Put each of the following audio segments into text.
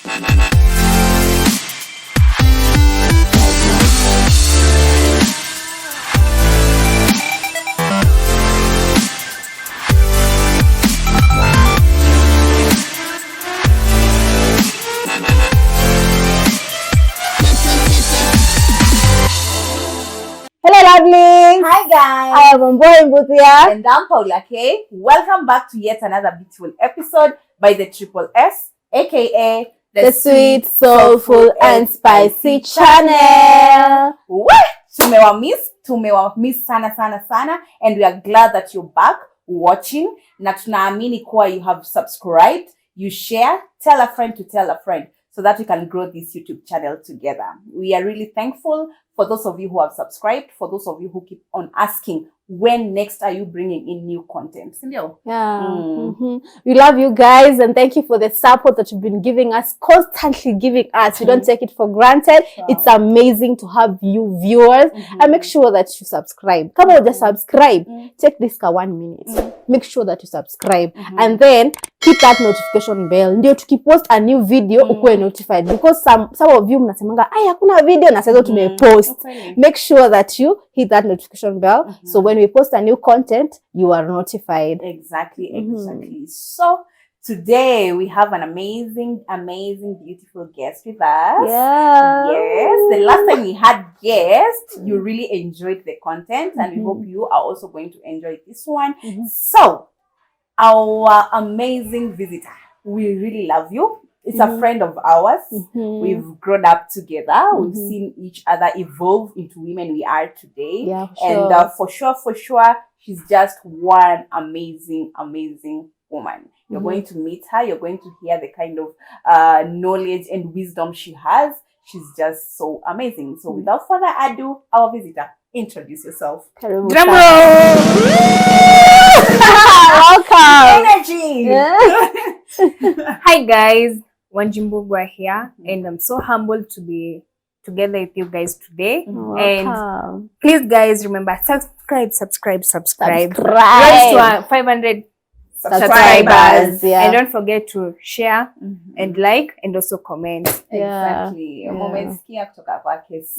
Lovely. Hi guys, I am Mbutia and I'm Paula K. Welcome back to yet another beautiful episode by the Triple S, aka the Sweet, Soulful and Spicy Channel. Tumewa miss sana, and we are glad that you're back watching. Na tunaamini kuwa you have subscribed, you share, tell a friend to tell a friend, so that we can grow this YouTube channel together. We are really thankful for those of you who have subscribed, for those of you who keep on asking, when next are you bringing in new content? Yeah. We love you guys and thank you for the support that you've been giving us, constantly giving us. We don't take it for granted. Sure. It's amazing to have you viewers. And make sure that you subscribe. Come on, just subscribe. Take this for 1 minute. Make sure that you subscribe. And then hit that notification bell. Ndio tukipost a new video, ukue notified. Because some of you mnasemanga, ay, hakuna video na sasa tumepost. Make sure that you hit that notification bell. So when we post a new content, you are notified. Exactly. So today we have an amazing, beautiful guest with us. Yeah. Yes. The last time we had guests, you really enjoyed the content, and we hope you are also going to enjoy this one. So our amazing visitor, we really love you. It's a friend of ours. We've grown up together. We've seen each other evolve into women we are today. Yeah, and for sure, she's just one amazing woman. You're going to meet her. You're going to hear the kind of knowledge and wisdom she has. She's just so amazing. So without further ado, our visitor, introduce yourself. Drum roll! Welcome! Energy! Yeah. Hi guys, Wanjimbugwa here, and I'm so humbled to be together with you guys today. And please guys, remember, subscribe. Rise to 500 subscribers. Yeah. And don't forget to share and like and also comment. Exactly.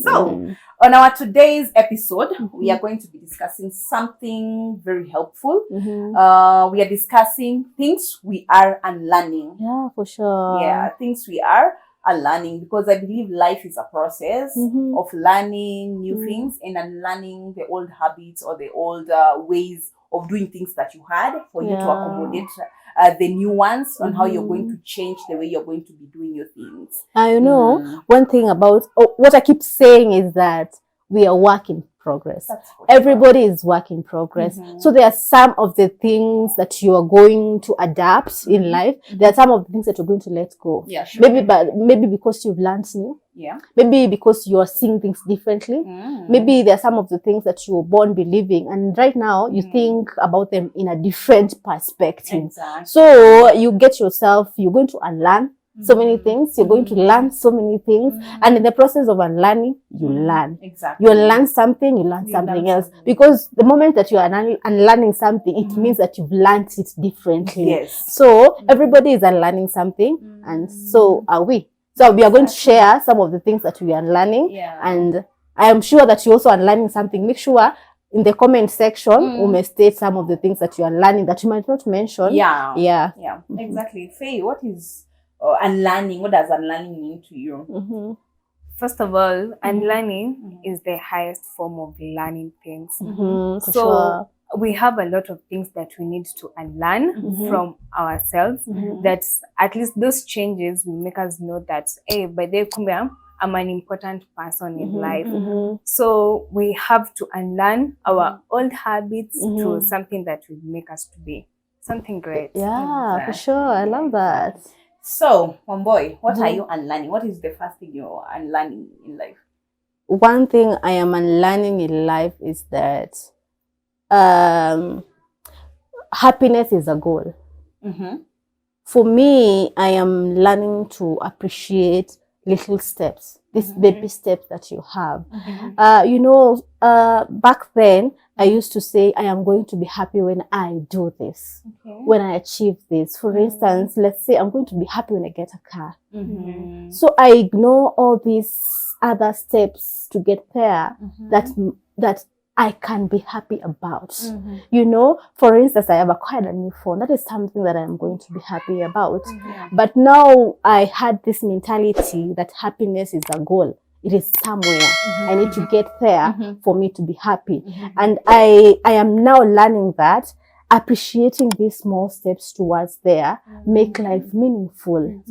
So on our today's episode, we are going to be discussing something very helpful. We are discussing things we are unlearning. Yeah, for sure. Yeah, things we are unlearning, because I believe life is a process of learning new things and unlearning the old habits or the old ways of doing things that you had, for you to accommodate the new ones on how you're going to change the way you're going to be doing your things. I know one thing about what I keep saying is that we are work in progress. Everybody is work in progress. So there are some of the things that you are going to adapt in life. There are some of the things that you're going to let go. Yeah, sure. Maybe because you've learned new. Yeah. Maybe because you are seeing things differently. Maybe there are some of the things that you were born believing, and right now you think about them in a different perspective. Exactly. So you get yourself, you're going to unlearn so many things, you're going to learn so many things, and in the process of unlearning, you learn. Exactly. You learn something, you learn something else. Because the moment that you are unlearning something, it means that you've learned it differently. Yes. So everybody is unlearning something, and so are we. So we are going to share some of the things that we are learning, and I am sure that you also are learning something. Make sure in the comment section, you may state some of the things that you are learning that you might not mention. Yeah. Exactly. Faye, what is unlearning? What does unlearning mean to you? First of all, unlearning is the highest form of learning things. So we have a lot of things that we need to unlearn from ourselves, that at least those changes will make us know that, hey, by the way, I'm an important person in life. So we have to unlearn our old habits to something that will make us to be something great. Yeah, for sure. I love that. So, one boy, what are you unlearning? What is the first thing you're unlearning in life? One thing I am unlearning in life is that happiness is a goal. For me, I am learning to appreciate little steps. these baby steps that you have. Back then, I used to say, I am going to be happy when I do this, when I achieve this. For instance, let's say I'm going to be happy when I get a car. So I ignore all these other steps to get there that I can be happy about. For instance, I have acquired a new phone. That is something that I'm going to be happy about. But now I had this mentality that happiness is a goal. It is somewhere. I need to get there for me to be happy. And I am now learning that appreciating these small steps towards there make life meaningful.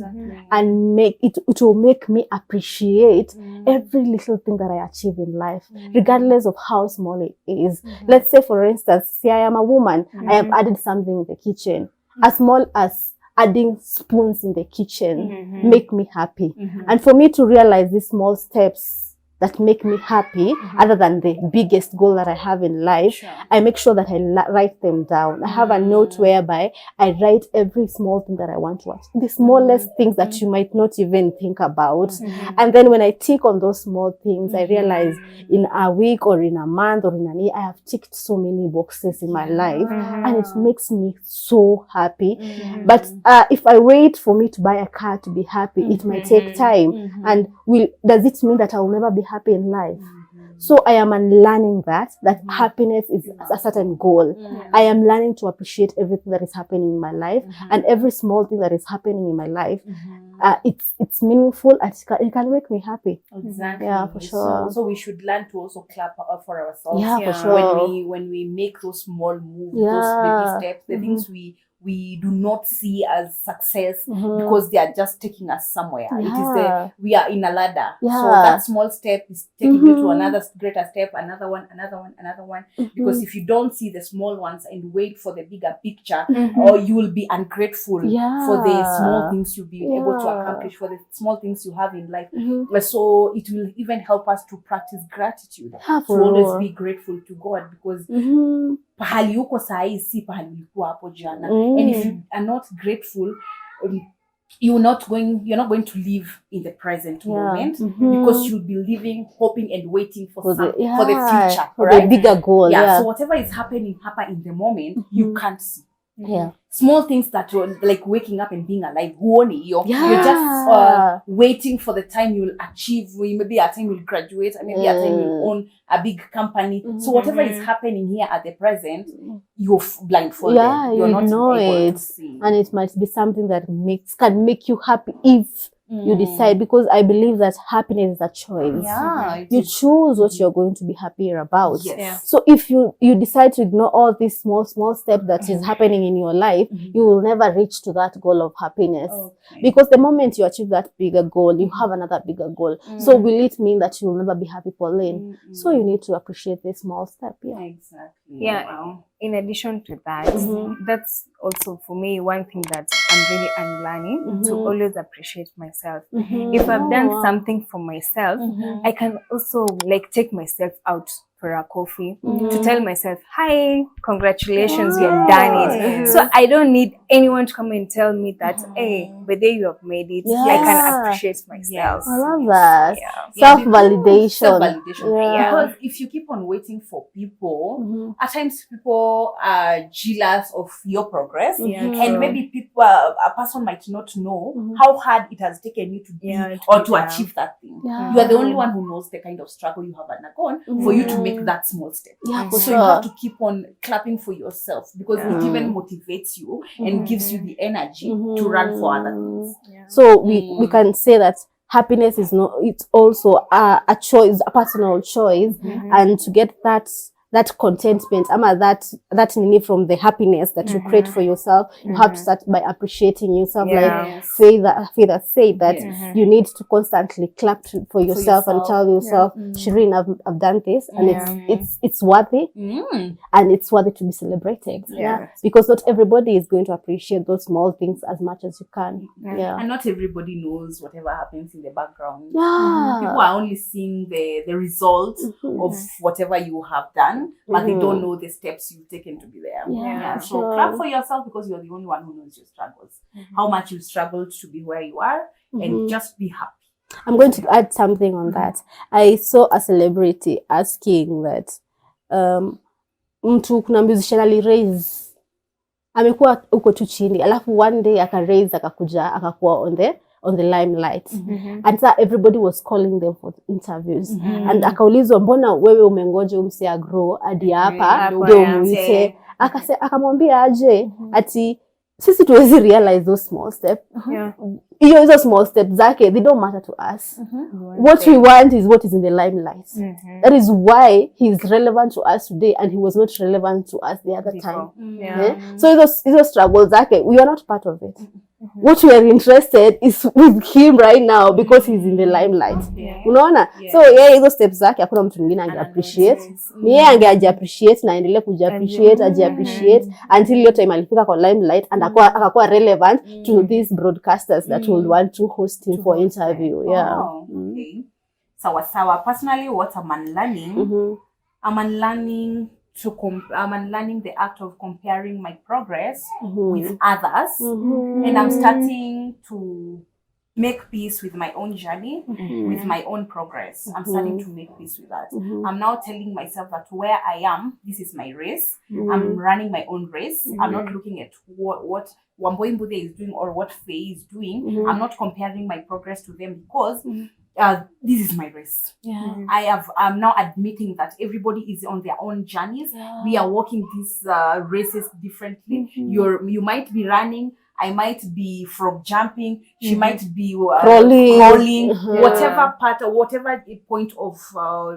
And it will make me appreciate every little thing that I achieve in life, regardless of how small it is. Let's say, for instance, see, I am a woman. I have added something in the kitchen. As small as adding spoons in the kitchen make me happy. And for me to realize these small steps that make me happy, other than the biggest goal that I have in life, I make sure that I write them down. I have a note whereby I write every small thing that I want to achieve, the smallest things that you might not even think about. And then when I tick on those small things, I realize in a week or in a month or in a year, I have ticked so many boxes in my life, and it makes me so happy. But if I wait for me to buy a car to be happy, it might take time. And does it mean that I will never be happy in life? So I am unlearning that happiness is a certain goal. I am learning to appreciate everything that is happening in my life, and every small thing that is happening in my life. It's meaningful, and it can make me happy. Exactly. Yeah, for sure. So we should learn to also clap for ourselves. Yeah, for sure. When we make those small moves, those baby steps, the things we do not see as success because they are just taking us somewhere. It is we are in a ladder. So that small step is taking you to another greater step, another one. Because if you don't see the small ones and wait for the bigger picture, or you will be ungrateful for the small things you've been able to accomplish, for the small things you have in life. So it will even help us to practice gratitude, to always be grateful to God, because pahali uko sahi si pahali ulikuwa hapo jana. And if you are not grateful, you're not going to live in the present moment, because you'll be living, hoping and waiting for the future, for the bigger goal. So whatever is happening in the moment, you can't see. Small things that like waking up and being alive, you're just waiting for the time you'll achieve. Maybe a time you'll graduate, maybe a time you'll own a big company. So whatever is happening here at the present, you're blindfolded. You're not able to see. And it might be something that can make you happy if you decide, because I believe that happiness is a choice. You choose what you're going to be happier about. So if you decide to ignore all these small steps that is happening in your life, you will never reach to that goal of happiness. Because the moment you achieve that bigger goal, you have another bigger goal. So will it mean that you will never be happy, Pauline? So you need to appreciate this small step. Exactly. In addition to that, that's also for me one thing that I'm really unlearning, to always appreciate myself. If I've done something for myself, I can also like take myself out for a coffee to tell myself, hi, congratulations, you have done it. So I don't need anyone to come and tell me that, hey, but there you have made it. I can appreciate myself. I love that. Self-validation. Because if you keep on waiting for people, at times people are jealous of your progress, and maybe a person might not know how hard it has taken you to be or to achieve that thing. You are the only one who knows the kind of struggle you have undergone for you to make that small step. So you have to keep on clapping for yourself, because it even motivates you and gives you the energy to run for other things. So we can say that happiness is it's also a choice, a personal choice, and to get that contentment, that need from the happiness that you create for yourself, you have to start by appreciating yourself. Like Faith said that you need to constantly clap for yourself and tell yourself, Shireen, I've done this, and it's worthy, and it's worthy to be celebrated. Because not everybody is going to appreciate those small things as much as you can. And not everybody knows whatever happens in the background. People are only seeing the result of whatever you have done, but they don't know the steps you've taken to be there. So clap for yourself, because you're the only one who knows your struggles, how much you struggled to be where you are, and just be happy. I'm going to add something on that. I saw a celebrity asking that mtu kuna musician ali-raise, amekuwa uko tu chini, alafu one day aka-raise akakuja akakuwa on the limelight. And so everybody was calling them for interviews. And akaulizwa mbona wewe umengoje umse agro hadi hapa ndio muite. Akamwambia aje ati sisi tuwezi realize those small steps. Hizo small steps zake, they don't matter to us. What we want is what is in the limelight. That is why he is relevant to us today and he was not relevant to us the other time. So hizo struggles zake, we are not part of it. What we are interested is with him right now because he's in the limelight. Unaona? So hizo steps zake hakuna mtu mwingine ange-appreciate. Ni yeye ange-appreciate na endelee kuji-appreciate, aji-appreciate until hiyo time alifika kwa limelight and akakuwa relevant to these broadcasters that will want to host him for interview. Okay. Sawa. Personally, what am I learning? I'm unlearning the act of comparing my progress with others, and I'm starting to make peace with my own journey, with my own progress. I'm starting to make peace with that. I'm now telling myself that where I am, this is my race. I'm running my own race. I'm not looking at what Wamboi Mbude is doing or what Faye is doing. I'm not comparing my progress to them because this is my race. I'm now admitting that everybody is on their own journeys. We are walking these races differently. You might be running, I might be frog jumping, she might be crawling, whatever part or whatever point of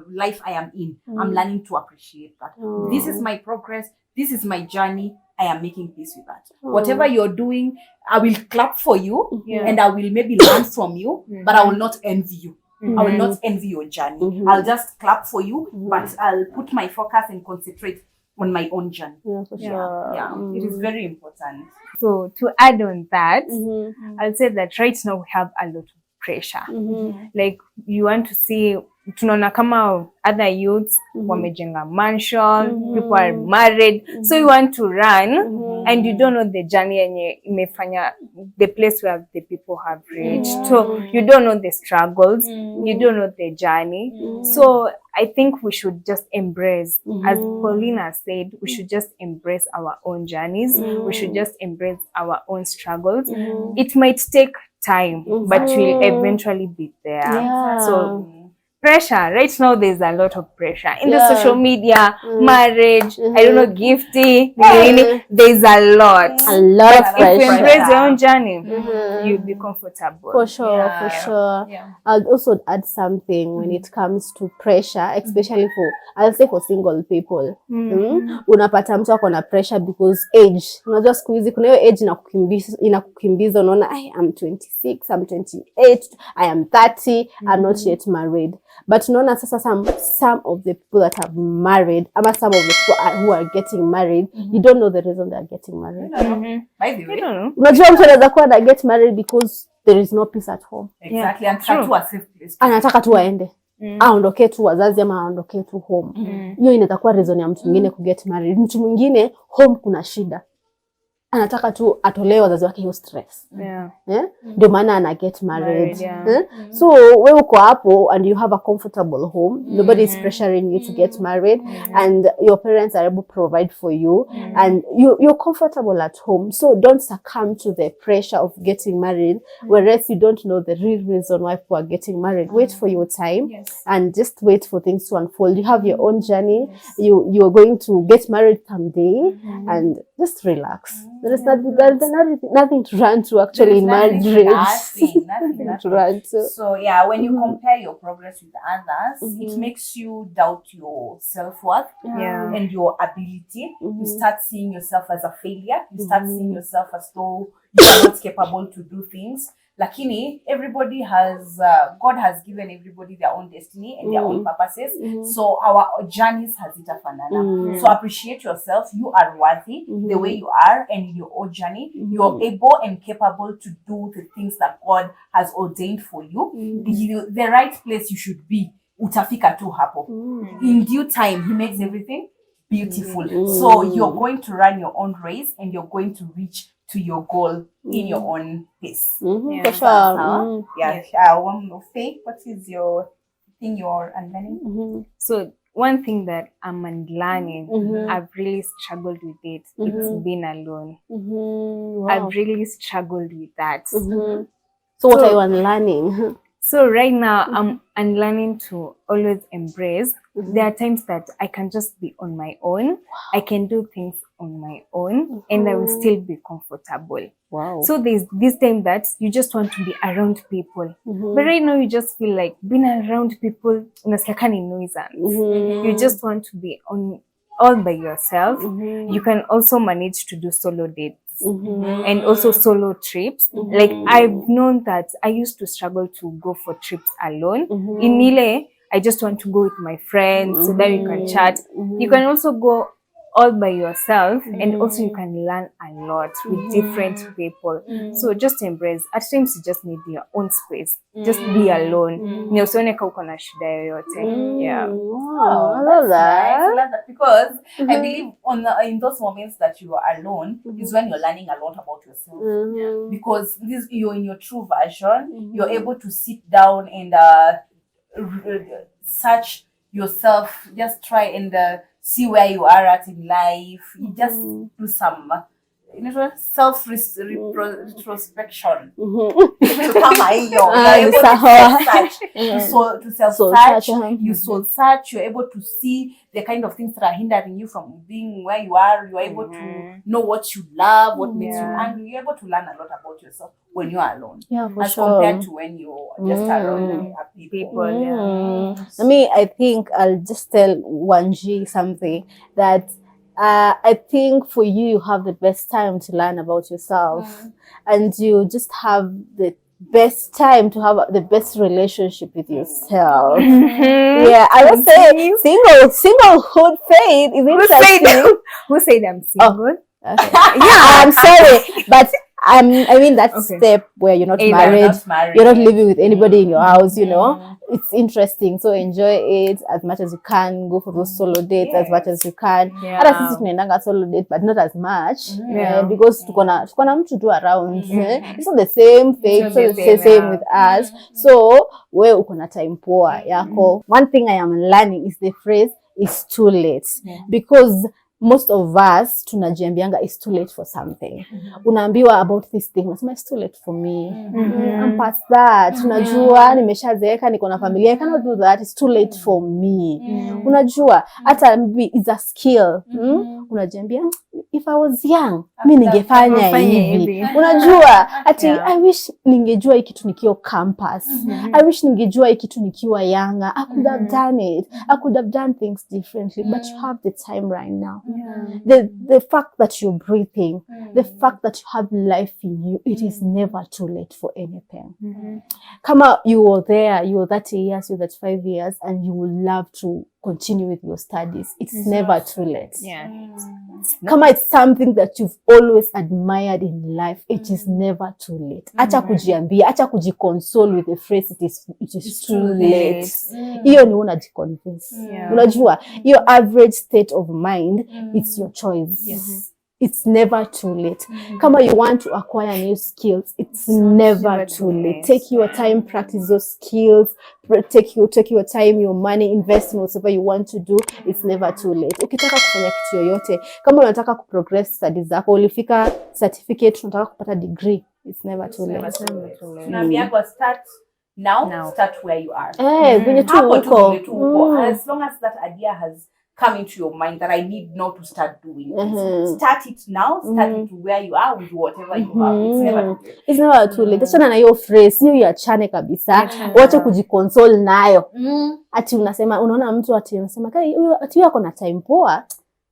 life I am in. I'm learning to appreciate that. This is my progress, this is my journey. I am making peace with that. Whatever you're doing, I will clap for you and I will maybe learn from you, but I will not envy you. I will not envy your journey. I'll just clap for you, but I'll put my focus and concentrate on my own journey. For sure. It is very important. So to add on that, I'll say that right now we have a lot of pressure. Like you want to see, tunaona kama other youths wamejenga mansion, people are married, so you want to run and you don't know the journey yenye imefanya the place where the people have reached. So you don't know the struggles, you don't know the journey. So I think we should just embrace, as Paulina said, we should just embrace our own journeys. We should just embrace our own struggles. It might take time, but we'll eventually be there. So pressure, right now there's a lot of pressure in the social media, marriage, I don't know, gifting, there's a lot of pressure. If you embrace your own journey, you'll be comfortable. For sure. I'll also add something when it comes to pressure, especially I'll say for single people. Unapata mtu ako na pressure because age. Unajua siku hizi kuna hiyo age inakukimbiza, unaona I'm 26, I'm 28, I am 30, I'm not yet married. But unaona sasa some of the people that have married, ama some of the people who are getting married, you don't know the reason they are getting married. By the way, unajua mtu anaweza kuwa na get married because there is no peace at home. Exactly, anataka tu a safe place. Anataka tu aende. Aondoke tu wazazi ama aondoke tu home. Hiyo inaweza kuwa reason ya mtu mwingine ku get married. Mtu mwingine home kuna shida, anataka tu atolewe wazazi wake hiyo stress. Ndio maana ana get married. So wewe uko hapo and you have a comfortable home, nobody is pressuring you to get married, and your parents are able to provide for you, and you're comfortable at home. So don't succumb to the pressure of getting married, whereas you don't know the real reason why people are getting married. Wait for your time and just wait for things to unfold. You have your own journey. You're going to get married someday, and just relax. There's nothing to run to actually in marriage. Nothing to run to. So when you compare your progress with others, it makes you doubt your self-worth and your ability. You start seeing yourself as a failure. You start seeing yourself as though you're not capable to do things. Lakini everybody has God has given everybody their own destiny and their own purposes. So our journeys has itafanana. So appreciate yourself. You are worthy the way you are, and in your own journey you're able and capable to do the things that God has ordained for you. The right place you should be, utafika tu hapo. In due time he makes everything beautiful. So you're going to run your own race and you're going to reach to your goal in your own pace. For sure. One more Faith, what is your thing you're unlearning? So one thing that I'm unlearning, I've really struggled with it. It's being alone. Wow. I've really struggled with that. So what are you unlearning? So right now, I'm unlearning to always embrace. There are times that I can just be on my own. I can do things on my own, and I will still be comfortable. Wow. So there's this time that you just want to be around people. But right now, you just feel like being around people, unasikia ni nuisance. You just want to be all by yourself. You can also manage to do solo dates. And also solo trips. Like I've known that I used to struggle to go for trips alone. In Nile, I just want to go with my friends so that we can chat. You can also go all by yourself, and also you can learn a lot with different people. So just embrace. At times you just need your own space. Just be alone. Usione kama uko na shida yoyote. Yeah. Wow, I love that. I love that because I believe in those moments that you are alone is when you're learning a lot about yourself. Because you're in your true version. You're able to sit down and search yourself. Just try and see where you are at in life. You just do some self-retrospection. To self-search. You soul-search. You're able to see the kind of things that are hindering you from being where you are. You're able to know what you love, what makes you angry. You're able to learn a lot about yourself when you are alone. As compared to when you're just around people. I mean, I think I'll just tell Wanji something that I think for you have the best time to learn about yourself, and you just have the best time to have the best relationship with yourself. Yeah, I would say singlehood Faith is interesting. Who said I'm single? Okay. I'm sorry, but I mean that step where you're not married, you're not living with anybody in your house, you know. It's interesting. So enjoy it as much as you can. Go for those solo dates as much as you can. Hata sisi tunaendanga solo date, but not as much because tuko na mtu tu around. It's not the same thing. So it's the same with us. So we uko na time poa yako. One thing I am learning is the phrase "it's too late" because most of us tunajiambianga it's too late for something. Unaambiwa about this thing, unasema it's too late for me. I'm past that. Unajua nimeshazeeka, niko na familia, I cannot do that. It's too late for me. Unajua hata maybe it's a skill. Unajiambia if I was young, mimi ningefanya hivi. Unajua ati I wish ningejua hiki kitu nikiwa campus. I wish ningejua hiki kitu nikiwa younger. I could have done it. I could have done things differently, but you have the time right now. The fact that you're breathing, the fact that you have life in you, it is never too late for anything. Kama you were there, you were 30 years, you're 35 years, and you would love to continue with your studies, it's never too late. Kama it's something that you've always admired in life, it is never too late. Acha kujiambia, acha kujiconsole with the phrase it is too late. Hiyo ni unajiconvince. Unajua, your average state of mind, it's your choice. It's never too late. Kama you want to acquire new skills, it's never too late. Take your time, practice those skills. Take your time, your money, invest in whatever you want to do. It's never too late. Ukitaka kufanya kitu yoyote, kama unataka kuprogress studies zako, ulifika certificate, unataka kupata degree, it's never too late. Tunaambiwa start now, start where you are. Venye tu uko. As long as that idea has come into your mind that I need now to start doing this. Start it now, start it where you are with whatever you have. It's never too late. Achana na hiyo phrase, hiyo iachane kabisa. Wacha kujiconsole nayo. Ati unasema, unaona mtu ati unasema, ati yako na time poa.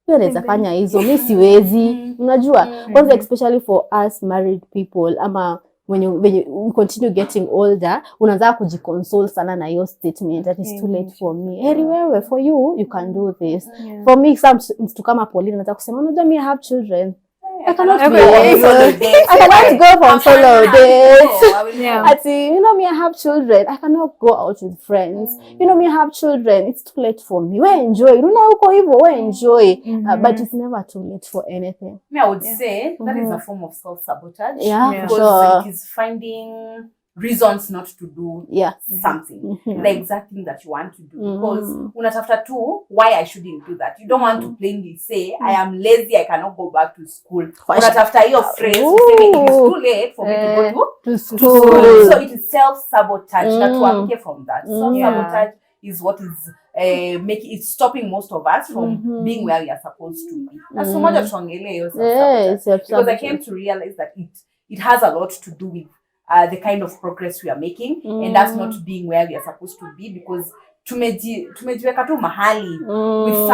Hiyo anaweza fanya hizo, mimi siwezi. Unajua, kwanza especially for us married people ama when you continue getting older, unaanza kujiconsole sana na your statement that is too late for me. Heri wewe, for you can do this. For me, some to kama Pauline nataka kusema, unajua mimi I have children. I cannot go be on solo dates. I cannot go on solo dates. No, I will Yeah. not. You know me, I have children. I cannot go out with friends. You know me, I have children. It's too late for me. We enjoy. You know, we enjoy. But it's never too late for anything. Me, I would say that is a form of self-sabotage. Yeah, Yeah. for Because sure. it is finding reasons not to do Yeah. something, Mhm. the exact thing that you want to do. Mhm. Because unatafuta tu why I shouldn't do that. You don't want to plainly say I am lazy, I cannot go back to school. Unatafuta hiyo phrase useme it is too late for me to go To to school. school. So it is self-sabotage. Na tuamke from that. Self-sabotage is what is it's stopping most of us from being where we are supposed to be. Na so moja tuongelee hiyo Yes, self-sabotage. Because I self-sabotage. came to realize that it has a lot to do with the kind of progress we are making, and that's not being where we are supposed to be, because tumejiweka tu mahali with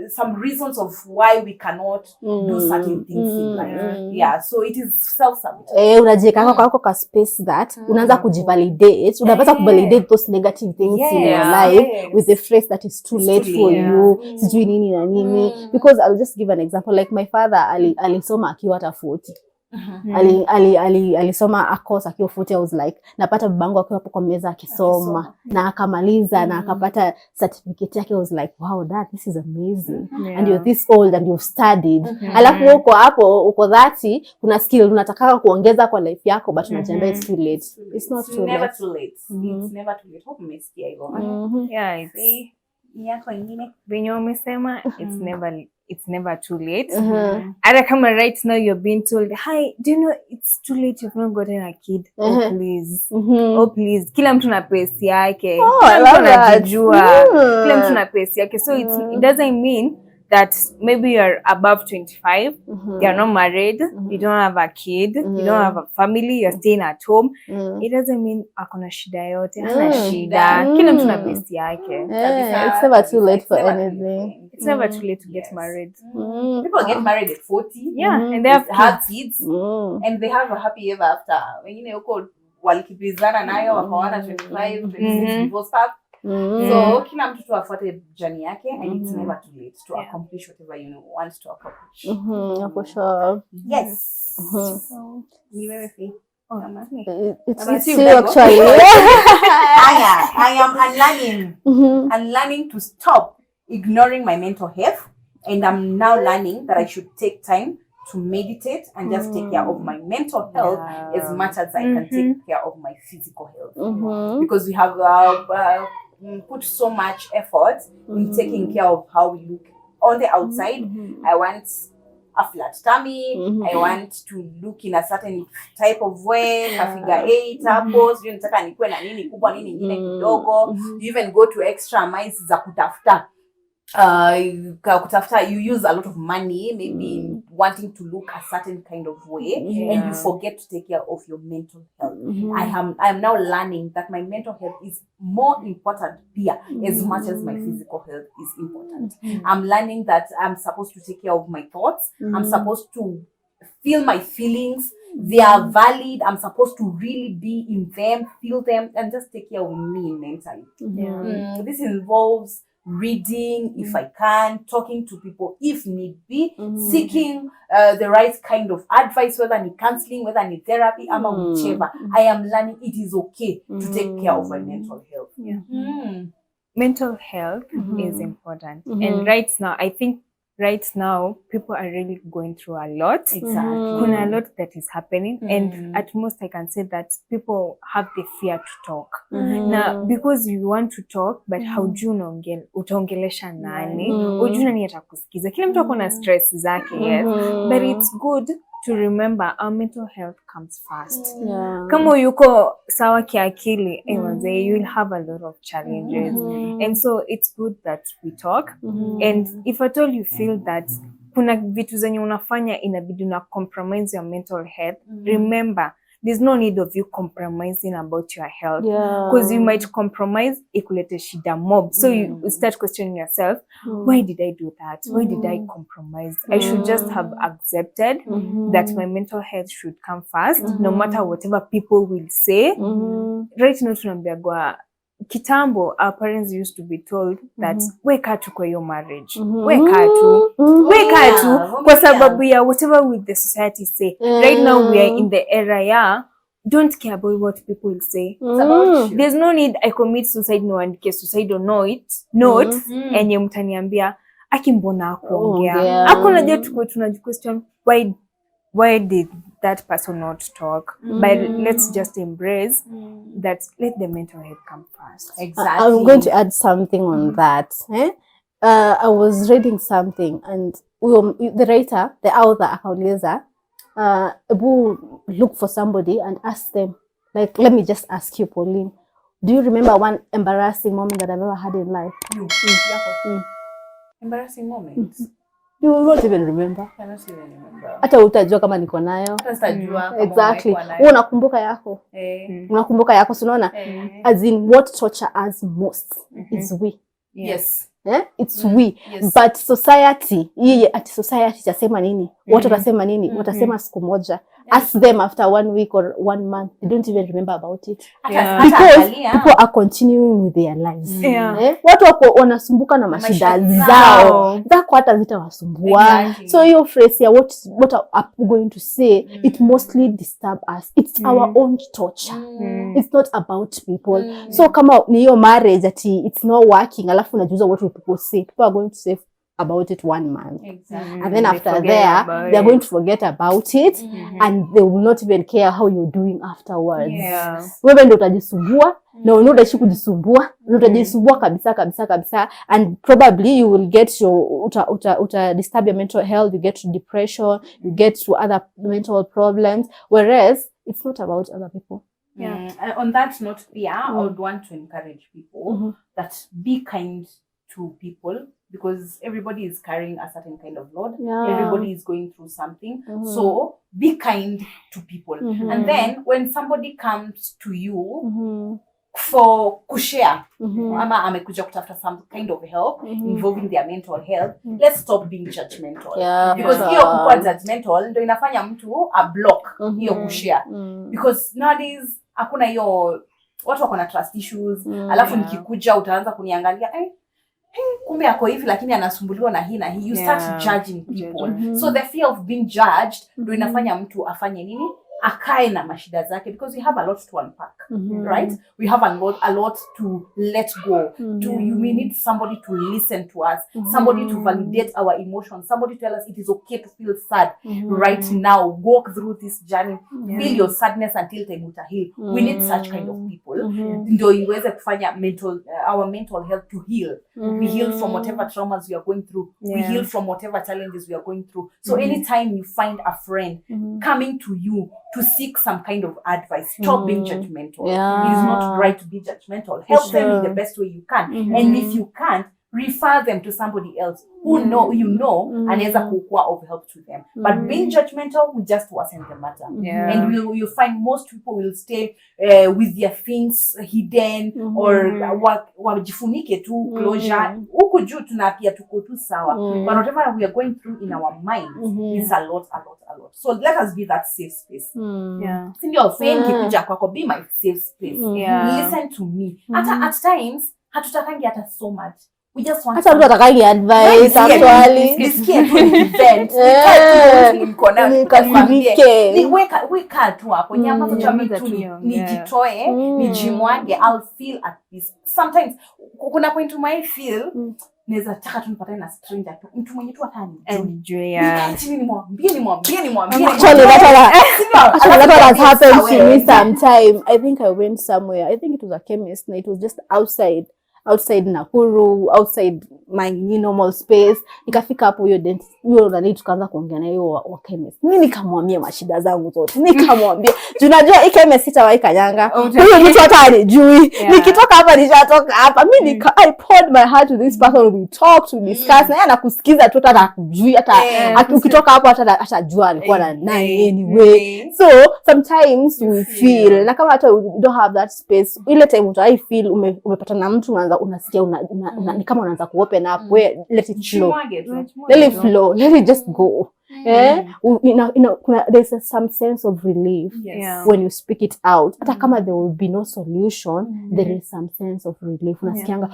some reasons of why we cannot do certain things in life. Yeah, so it is self-sabotage. Unajiweka kwako ka space that unaanza kujivalidate, unapata kuvalidate those negative things in your life with the phrase that is too late for you, sijui nini na nini. Because I'll just give an example, like my father alisoma akiwa hata 40. Alisoma a course akiwa 40. I was like, napata babangu akiwa hapo kwa meza akisoma na akamaliza na akapata certificate yake. I was like, wow, dad, this is amazing. And you're this old and you've studied. Alafu uko hapo, uko 30, kuna skill unataka kuongeza kwa life yako, but unajiambia it's too late. It's not too late. Never too late. It's never too late. Hope umesikia hivyo. Yeah, it's Yako ingine. venye umesema, it's never too late. Hata kama right now you're being told, hi, do you know it's too late, you've not gotten a kid. Oh please. Oh please. Kila mtu na pace yake. Kila mtu anajijua. Kila mtu na pace yake. So it doesn't mean that maybe you're above 25, you're not married, you don't have a kid, you don't have a family, you're staying at home. It doesn't mean akona shida yote, hana shida. Kila mtu na pace yake. It's never too late for anything. It's never too late to get married. People get married at 40. Yeah, and they have kids. And they have a happy ever after. Wengine huko walikipizana nayo wakaona 25, 26 divorce path. So kila mtu tu afuate journey yake, and it's never too late to accomplish whatever you want to accomplish. For sure. Yes. Ni wewe fi. It's you actually. I am unlearning to stop ignoring my mental health, and I'm now learning that I should take time to meditate and just take care of my mental health as much as I can take care of my physical health. Because we have put so much effort in taking care of how we look on the outside. I want a flat tummy. I want to look in a certain type of way, a figure 8 hapo, sijui nataka nikuwe na nini kubwa nini nyingine kidogo. You even go to extra miles za kutafuta. You use a lot of money maybe wanting to look a certain kind of way, and you forget to take care of your mental health. I am now learning that my mental health is more important here as much as my physical health is important. I'm learning that I'm supposed to take care of my thoughts. I'm supposed to feel my feelings. They are valid. I'm supposed to really be in them, feel them, and just take care of me mentally. This involves reading if I can, talking to people if need be, seeking the right kind of advice, whether any counseling, whether any therapy, whichever. I am learning it is okay to take care of my mental health. Mental health is important. And right now, I think people are really going through a lot. Exactly. Kuna a lot that is happening, and at most I can say that people have the fear to talk. Now, because you want to talk, but haujui utaongelesha nani, hujui nani atakusikiza. Kila mtu ako na stress zake, yes. But it's good to remember our mental health comes first. Kama yuko sawa kiakili, you will have a lot of challenges. And so it's good that we talk. And if at all you feel that kuna vitu zenye unafanya inabidi una compromise your mental health, remember, there's no need of you compromising about your health. Because you might compromise, ikulete shida mob. So you start questioning yourself, why did I do that? Why did I compromise? I should just have accepted that my mental health should come first, no matter whatever people will say. Right now, tunambiagwa kitambo our parents used to be told that weka tu kwa your marriage, weka tu kwa sababu ya whatever will the society say. Right now we are in the era don't care about what people will say. It's about you. There's no need I commit suicide no andike suicide notes enye mtaniambia akimbona kuongea. Hakuna je tuko tunajiquestion why did that person not talk? But let's just embrace that, let the mental health come first. Exactly. I'm going to add something on that. I was reading something and the writer, the author akauliza, look for somebody and ask them, like, let me just ask you, Pauline, do you remember one embarrassing moment that I've ever had in life? Embarrassing moment? You will not even remember. I don't even remember. Hata utajua kama niko nayo. Exactly. Wewe unakumbuka yako? Unakumbuka yako, unaona? As in what torture us most is we. Yes. It's we. Yes. But society, society tasema nini? Watu watasema nini? Watasema siku moja. Ask them after 1 week or 1 month. They don't even remember about it. Because people are continuing with their lives. Watu wako wanasumbuka na mashida zao. Zako hata zitawasumbua. So hiyo phrase ya what are we going to say, it mostly disturb us. It's our own torture. It's not about people. So kama ni hiyo marriage ati it's not working, alafu unajuza what will people say. People are going to say about it 1 month. Exactly. And then after there, they're going to forget about it and they will not even care how you're doing afterwards. Wewe ndio utajisumbua na unaishi kujisumbua, utajisumbua kabisa and probably you will get your disturb your mental health, you get to depression, you get to other mental problems, whereas it's not about other people. On that note, I would want to encourage people that be kind to people, because everybody is carrying a certain kind of load. Everybody is going through something. So be kind to people. And then when somebody comes to you for kushare, ama amekuja kutafuta some kind of help involving their mental health, let's stop being judgmental. Because hiyo kuwa judgmental ndio inafanya mtu a block hiyo kushare. Because nowadays hakuna hiyo, watu wako na trust issues, alafu nikikuja utaanza kuniangalia kumbe yako hivi lakini anasumbuliwa na hii na hii. You start judging people. So the fear of being judged ndio inafanya mtu afanye nini? Akae na mashida zake, because we have a lot to unpack, right? We have a lot to let go. We need somebody to listen to us, somebody to validate our emotions, somebody to tell us it is okay to feel sad right now. Walk through this journey, feel your sadness until time uta heal. We need such kind of people. Ndio iweze kufanya our mental health to heal. We heal from whatever traumas we are going through. We heal from whatever challenges we are going through. So anytime you find a friend coming to you to seek some kind of advice, stop being judgmental. It is not right to be judgmental. Help them in the best way you can. And if you can't, refer them to somebody else who anaweza kuwa of help to them. But being judgmental will just worsen the matter. And you find most people will stay with their things hidden or wajifunike tu closure. Huku juu tunapia tuko tu sawa. But whatever we are going through in our minds is a lot. So let us be that safe space. Sindio friend kikuja kwako, be my safe space. Listen to me. At times hatutakangi hata so much. We just want hata mtu atakangi advice actually. Nisikie tu event. Weka tu hapo. Nyamaza tu nijitoe, nijimwage, I'll feel at peace. Sometimes kuna point my feel naweza taka tu nipatane na stranger tu, mtu mwenye tu atanijui. Nimwambie. Actually that has happened to me sometime. I think I went somewhere. I think it was a chemist and it was just outside Nakuru, outside my normal space. Nikafika hapo hiyo dentist, hiyo nani, tukaanza kuongea na hiyo wa chemist. Mimi nikamwambia mashida zangu zote. Nikamwambia, unajua hii chemist sitawahi kanyanga. Huyo mtu hata anijui. Nikitoka hapa nishatoka hapa. Mimi I poured my heart to this person, we talked, we discussed. Na yeye anakusikiza tu, hata hakujui, hata ukitoka hapo hata atajua alikuwa na nani anyway. So sometimes we feel na kama hata you don't have that space, ile time utai feel umepata na mtu unasikia ni kama unaanza kuopen up, where let it flow. Let it flow. Let it just go. There's some sense of relief when you speak it out. Hata kama there will be no solution, there is some sense of relief. Unasikianga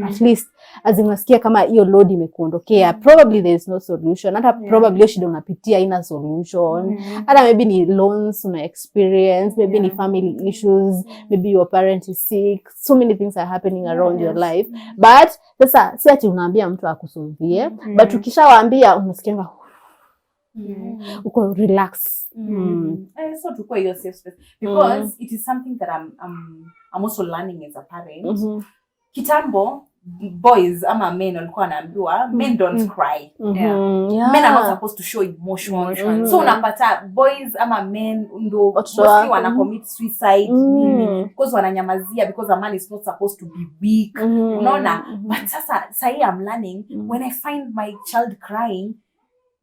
at least as unasikia kama hiyo load imekuondokea. Probably there is no solution. Hata probably hiyo shida unapitia ina solution. Hata maybe ni loans una experience, maybe ni family issues, maybe your parent is sick. So many things are happening around your life. But sasa si ati unaambia mtu akusolvie, but ukishawaambia unasikianga uko relax. So to quite your safe space, because it is something that I'm also learning as a parent. Kitambo boys ama men walikuwa wanaambiwa men don't cry. Men are not supposed to show emotions. So unapata boys ama men ndo mostly wana commit suicide because wananyamazia, because a man is not supposed to be weak. Unaona? But sasa I'm learning, when I find my child crying,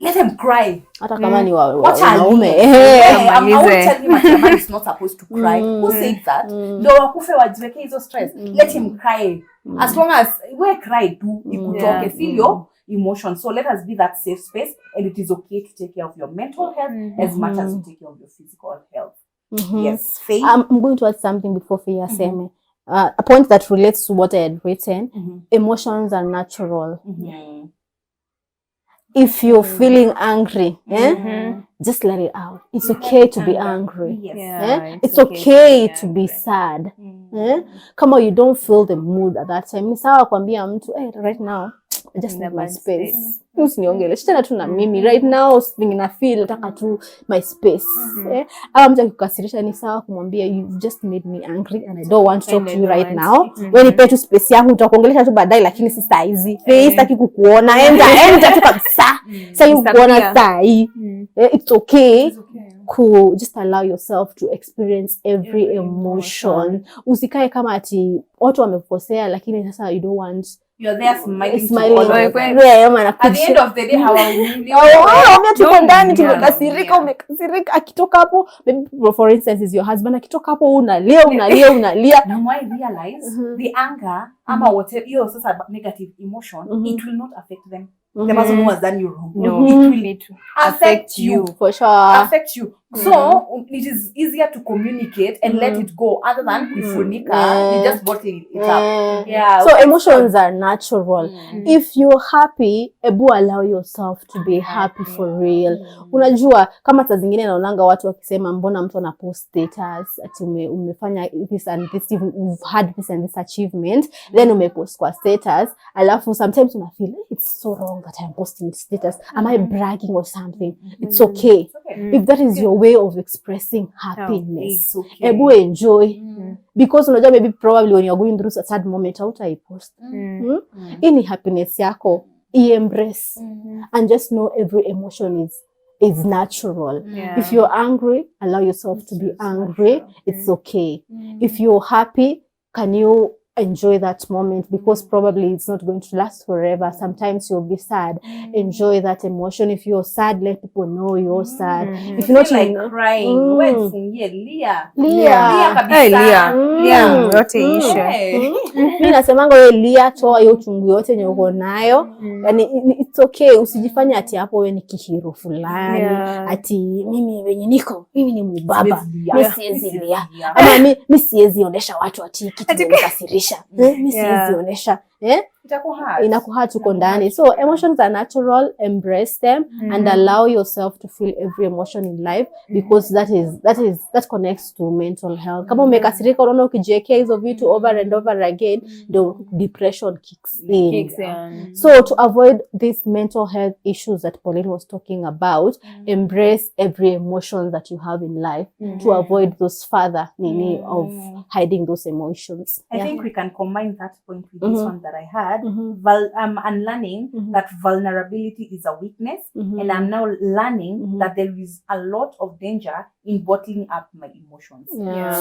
let them cry. Hata kama ni wanaume. I won't tell him that a man is not supposed to cry. Who said that? Ndio wakufe wajiweke hizo stress. Let him cry. As long as we cry tu, ikutoke, feel your emotions. So let us be that safe space, and it is okay to take care of your mental health as much as you take care of your physical health. Yes, Faye. I'm going to add something before Faye seme. A point that relates to what I had written. Emotions are natural. If you're feeling angry, just let it out. It's okay to be angry. It's okay to be sad. Kama you don't feel the mood at that time, ni sawa kuambia mtu, right now I just need my space. Usiniongele tena tu na mimi right now, something na feel nataka tu my space. Ama mtu akikasirisha ni sawa kumwambia, you just made me angry and I don't want to talk to you right now. When nipe tu space yangu nitakuongelesha tu baadaye, lakini si saa hizi. Sitaki kukuona. Enda tu kabisa. Sasa kukuona saa hii. It's okay. Cool. Just allow yourself to experience every emotion. Usikae kama ati watu wamekosea lakini sasa you don't want, you're there smiling. At the end of the day tuko ndani umekasirika. Akitoka hapo, maybe for instance is your husband, akitoka hapo unalia. Now I realize the anger ama whatever your negative emotion, it will not affect them. The person who has done you wrong. No, it will affect you. For sure. Affect you. So it is easier to communicate and let it go, other than kufunika, you just bottle it up. So emotions are natural. If you're happy, ebu allow yourself to be happy for real. Unajua kama saa zingine naonanga watu wakisema mbona mtu ana post status ati umefanya this and this, you've had this and this achievement, then umepost kwa status, alafu sometimes una feel it's so wrong that I'm posting status. Am I bragging or something? It's okay. If that is your way of expressing happiness, ebu enjoy. Because unajua maybe probably when you're going through a sad moment, hautaipost. Ini happiness yako, embrace. And just know every emotion is natural. If you're angry, allow yourself to be angry. It's okay. If you're happy, can you enjoy that moment, because probably it's not going to last forever. Sometimes you'll be sad. Enjoy that emotion. If you're sad, let people know you're sad. If you're not like crying, Lia. Yote isha. Mimi nasemanga wewe lia, toa hiyo chungu yote yenye uko nayo. Yani it's okay, usijifanye ati hapo wewe ni kihiro fulani. Ati mimi wenye niko, mimi ni mbaba. Mimi siwezi lia. Ama mimi siwezi onesha watu ati kitu kinakasirisha. Mimi siwezi onesha. Inakuwa tuko ndani. So emotions are natural, embrace them and allow yourself to feel every emotion in life, because that connects to mental health. Kama umekasirika unaona ukijiwekea hizo vitu over and over again, the depression kicks in. So to avoid these mental health issues that Pauline was talking about, embrace every emotion that you have in life to avoid those further of hiding those emotions. I think we can combine that point with this one that I had. I'm unlearning that vulnerability is a weakness, and I'm now learning that there is a lot of danger in bottling up my emotions.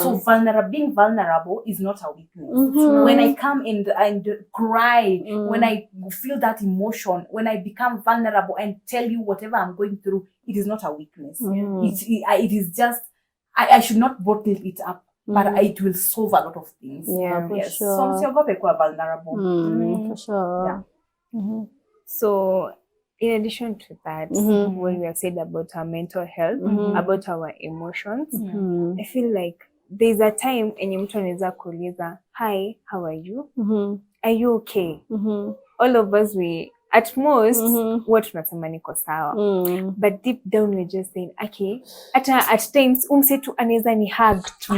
So being vulnerable is not a weakness. When I come and cry, when I feel that emotion, when I become vulnerable and tell you whatever I'm going through, it is not a weakness. It is just, I should not bottle it up. But it will solve a lot of things. For sure. So msiogope kuwa vulnerable. For sure. So in addition to that, what we have said about our mental health, about our emotions, I feel like there's a time enye mtu anaweza kuuliza, hi, how are you? Are you okay? All of us, we at most what tunasema niko sawa, but deep down we're just saying okay. At times umsetu anaweza ni hug tu.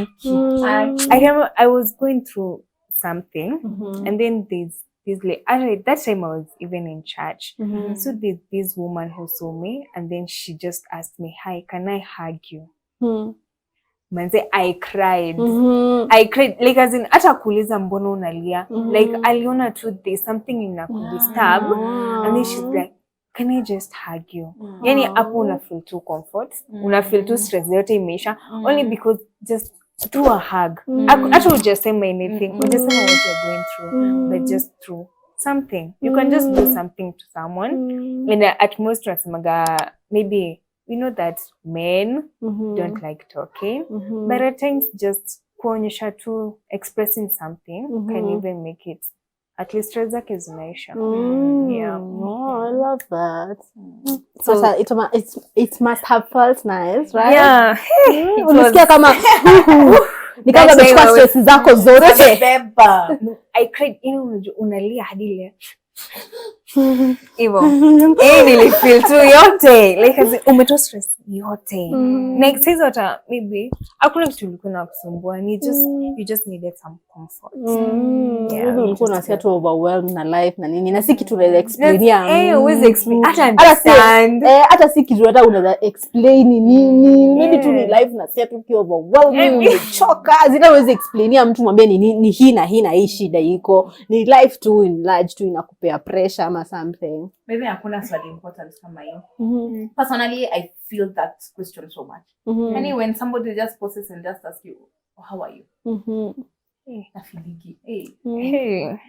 I remember I was going through something, and then there's like that time I was even in church, so there's this woman who saw me, and then she just asked me, hi, can I hug you? Manze, I cried. I cried like as in hata kuuliza mbona unalia, like aliona tu there's something inakudisturb, and then she's like, can I just hug you? Yani hapo una feel too comfort, una feel too stress yote imeisha, only because just through a hug. Hata hujasema anything, hujasema what you're going through, but just through something. You can just do something to someone, and at most tunasemaga maybe we know that men don't like talking, but at times just kuonyesha tu expressing something can even make it at least stress zake zinaisha. Yeah. Oh, I love that. So it must have felt nice, right? Yeah. Unasikia kama ni kama umechukua stress zako zote. I cried, unalia hadi ile hivyo. Nilifeel tu yote, like umetoa stress yote. Next says hata maybe hakuna kitu ulikuwa unakusumbua, ni you just needed some comfort. Yeah, ulikuwa unasikia tu overwhelmed na life na nini, na si kitu unaweza explain. Always explain. Hata si kitu hata unaweza explain nini. Maybe tu ni life na sikia tu ki overwhelmed, umechoka. Zinaweza explainia mtu mwambie ni hii na hii na hii shida iko. Ni life tu in large tu inakupea pressure ama something. Maybe hakuna swali important kama hiyo. Personally, I feel that question so much. And when somebody just poses and just asks you, how are you? Nafiliki.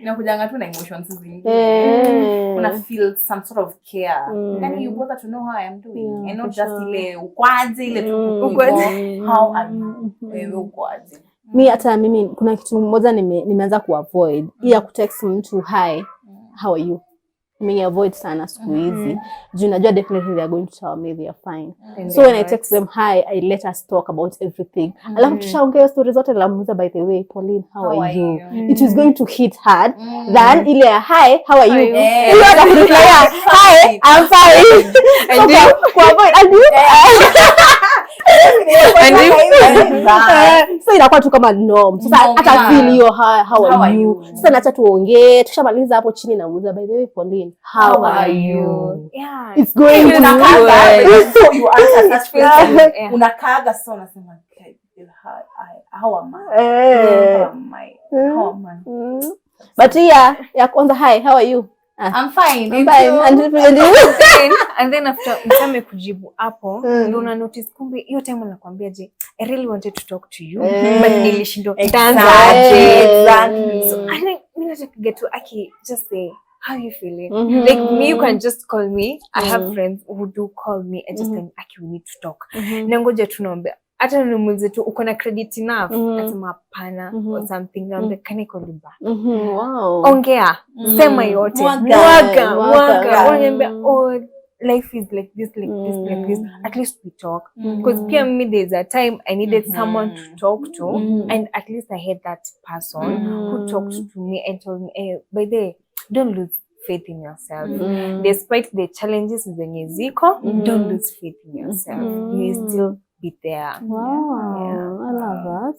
Inakujanga tu na emotions zingine. Una feel some sort of care. Then you bother to know how I am doing. And not just ile ukwazi, ile ukwazi. How are you? Wewe ukwazi. Mimi kuna kitu moja nimeanza kuavoid. Ya kutext mtu hi, how are you? Avoid sana siku hizi. Juu najua definitely they are going to tell me they are fine. So when I text them hi, I let us talk about everything. Alafu tushaongea stories zote, namuuliza by the way, Pauline, how are you? It is going to hit hard than ile hi, how are you? Ile atareply hi, I'm fine. And you kuavoid so inakuwa tu kama norm. Sasa hata feel hiyo how are you? Sasa naacha tuongee, tushamaliza hapo chini namuuliza by the way, Pauline, how are you? Yeah. It's going to so you answer such questions. Unakaga so unasema how am I? How am I? But ya kwanza hi, how are you? I'm fine. And then after msame kujibu hapo ndio una notice kumbe hiyo time anakuambia je, I really wanted to talk to you but nilishindwa. Exactly. So I think mimi nataka get to just say how you feeling. Like me, you can just call me. I have friends who do call me and just think we need to talk. Na ngoja tunaomba hata nimuulize tu uko na credit enough, nasema hapana or something, naomba can I call you back? Wow. Ongea, sema yote. Mwaga. Wanaambia oh, life is like this, like this. At least we talk. Because pia me there's a time I needed someone to talk to, and at least I had that person who talked to me and told me, hey, by the way, don't lose faith in yourself. Despite the challenges zenye ziko, don't lose faith in yourself. You will still be there. Wow, I love that.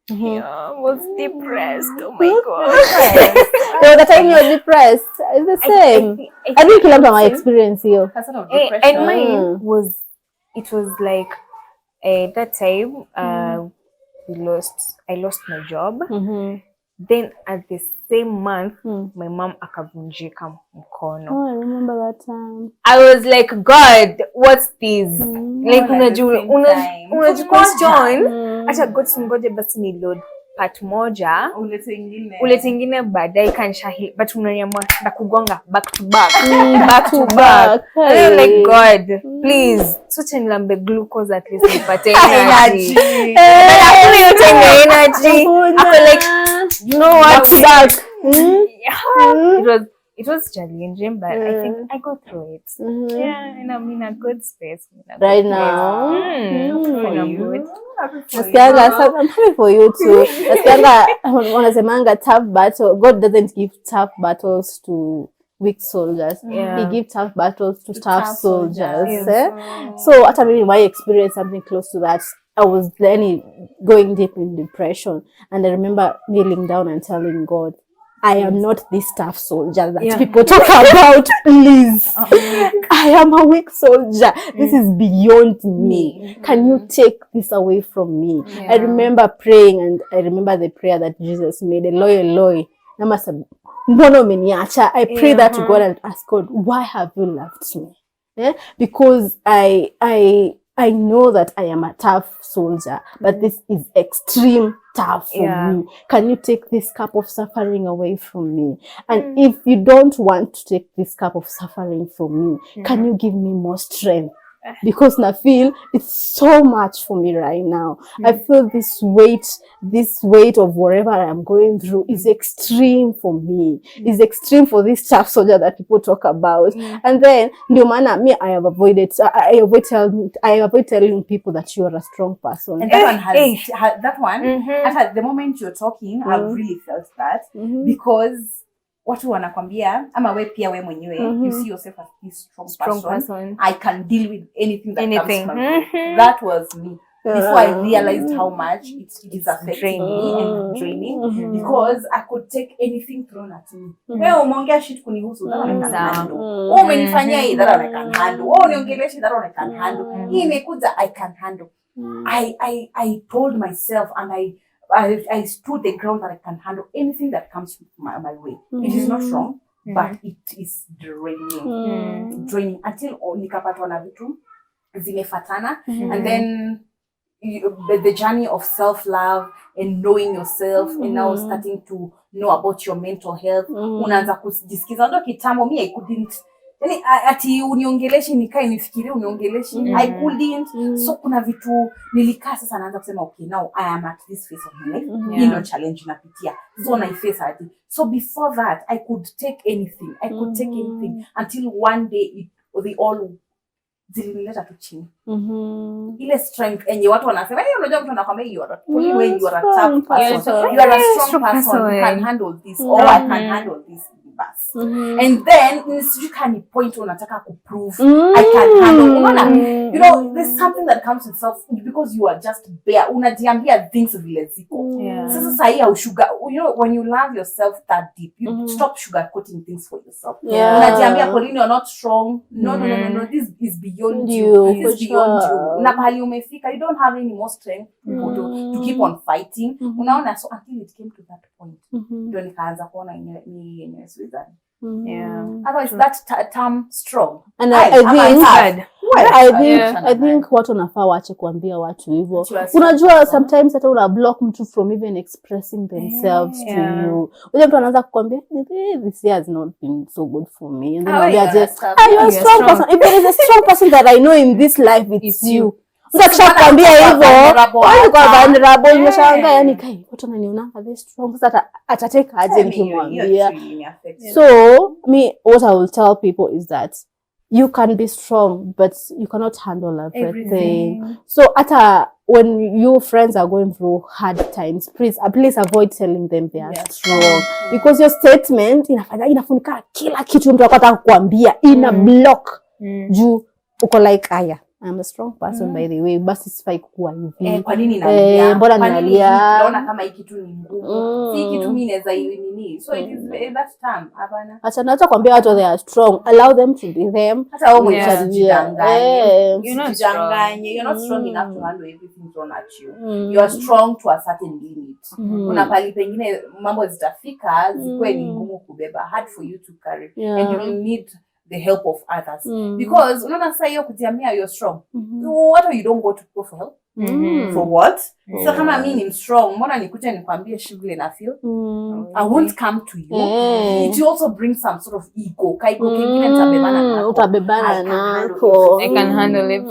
I was depressed. Oh my god. The time you were depressed, it's the same. I think you love my experience here. And mine was, it was like that time I lost my job. Then at the same month, my mom akavunjika mkono. Oh, I remember that time. I was like, God, what's this? Like unaji question. Acha God sungoje basi ni load part moja. Ulete ingine baadaye kanisha hili. But unaniamua ndakugonga back to back. Back to back. And I'm like, God, please. Such nilambe glucose at least nipate energy. Hakuna yote energy. I feel like, you know what? Back. It was it was challenging, but I think I got through it. Yeah, and I'm in a good space right now. I'm happy for you too. Wanasemanga tough battle. God doesn't give tough battles to weak soldiers. He gives tough battles to tough soldiers. So after maybe my experience, something close to that, I was then going deep in depression, and I remember kneeling down and telling God, I am not this tough soldier that people talk about, please. I am a weak soldier. This is beyond me. Can you take this away from me? I remember praying, and I remember the prayer that Jesus made, Eloi, Eloi, I pray that to God and ask God, why have you left me? Because I know that I am a tough soldier, but this is extreme tough for me. Can you take this cup of suffering away from me? And if you don't want to take this cup of suffering from me, can you give me more strength? Because I feel it's so much for me right now. I feel this weight of whatever I'm going through is extreme for me. Is extreme for this tough soldier that people talk about. And then, I avoid telling people that you are a strong person. And that one at the moment you're talking, I've really felt that because watu wanakwambia ama we pia we mwenyewe you see yourself as this strong person. I can deal with anything that comes from me. That was me before I realized how much it is affecting me and draining because I could take anything thrown at me. Wewe umeongea shit kunihusu, that one I can handle. Wewe umenifanyia hii, that one I can handle. Wewe uniongelesha, that one I can handle. Hii imekuja, I can handle. I told myself and I stood the ground that I can handle anything that comes my way. It is not wrong, but it is draining. Draining until nikapatwa na vitu zimefatana. And then the journey of self-love and knowing yourself and now starting to know about your mental health. Unaanza kujisikiza ndo kitambo I couldn't. Yani ati uniongeleshe nikae nifikirie uniongeleshe I couldn't. So kuna vitu nilikaa sasa naanza kusema okay, now I am at this phase of my life. Hii ndo challenge napitia. So na face ati. So before that I could take anything. I could take anything until one day they all zilinileta tu chini. Ile strength enye watu wanasema unajua mtu anakwambia you are a tough person. You are a strong person. You can handle this or I can handle this. And then you can point unataka ku prove I can handle. You know, there's something that comes with self because you are just bare. Unajiambia things vile ziko. Sasa sahi au sugar. You know, when you love yourself that deep, you stop sugarcoating things for yourself. Unajiambia Pauline, you're not strong. No. This is beyond you. This is beyond you. Na pahali umefika, you don't have any more strength to keep on fighting. Unaona, so until it came to that point, ndio nikaanza kuona yenyewe Sweden. Otherwise that term strong. And I think watu wanafaa waache kuambia watu hivyo. Unajua sometimes hata una block mtu from even expressing themselves to you. Unajua mtu anaanza kukwambia this year has not been so good for me. And then you are just you are a strong person. If there is a strong person that I know in this life, it's you. Ukishakwambia hivyo, wewe kwa vulnerable umeshaanga yani kai watu wananiona this strong sasa atateka aje nikimwambia. So me what I will tell people is that you can be strong but you cannot handle everything. So when your friends are going through hard times, please avoid telling them they are strong because your statement inafunika kila kitu mtu akataka kukuambia ina block juu uko like aya I'm a strong person by the way, basi sifai kuwa hivi. Kwa nini nalia? Mbona nalia? Naona kama hiki kitu ni ngumu. Si kitu mimi naweza nini. So it is that time. Hapana. Acha naanza kuambia watu they are strong. Allow them to be them. Hata wao mjidanganye. You're not strong enough to handle everything thrown at you. You are strong to a certain limit. Kuna pali pengine mambo zitafika zikuwe ni ngumu kubeba, hard for you to carry. And you will need the help of others because unaona sasa hiyo kujiamia you're strong. What you don't go to people for help? For what? So kama mimi ni strong, mbona nikuje nikwambie shughuli na feel? I won't come to you. It also brings some sort of ego. Kaiko kingine utabebana nako. I can handle it.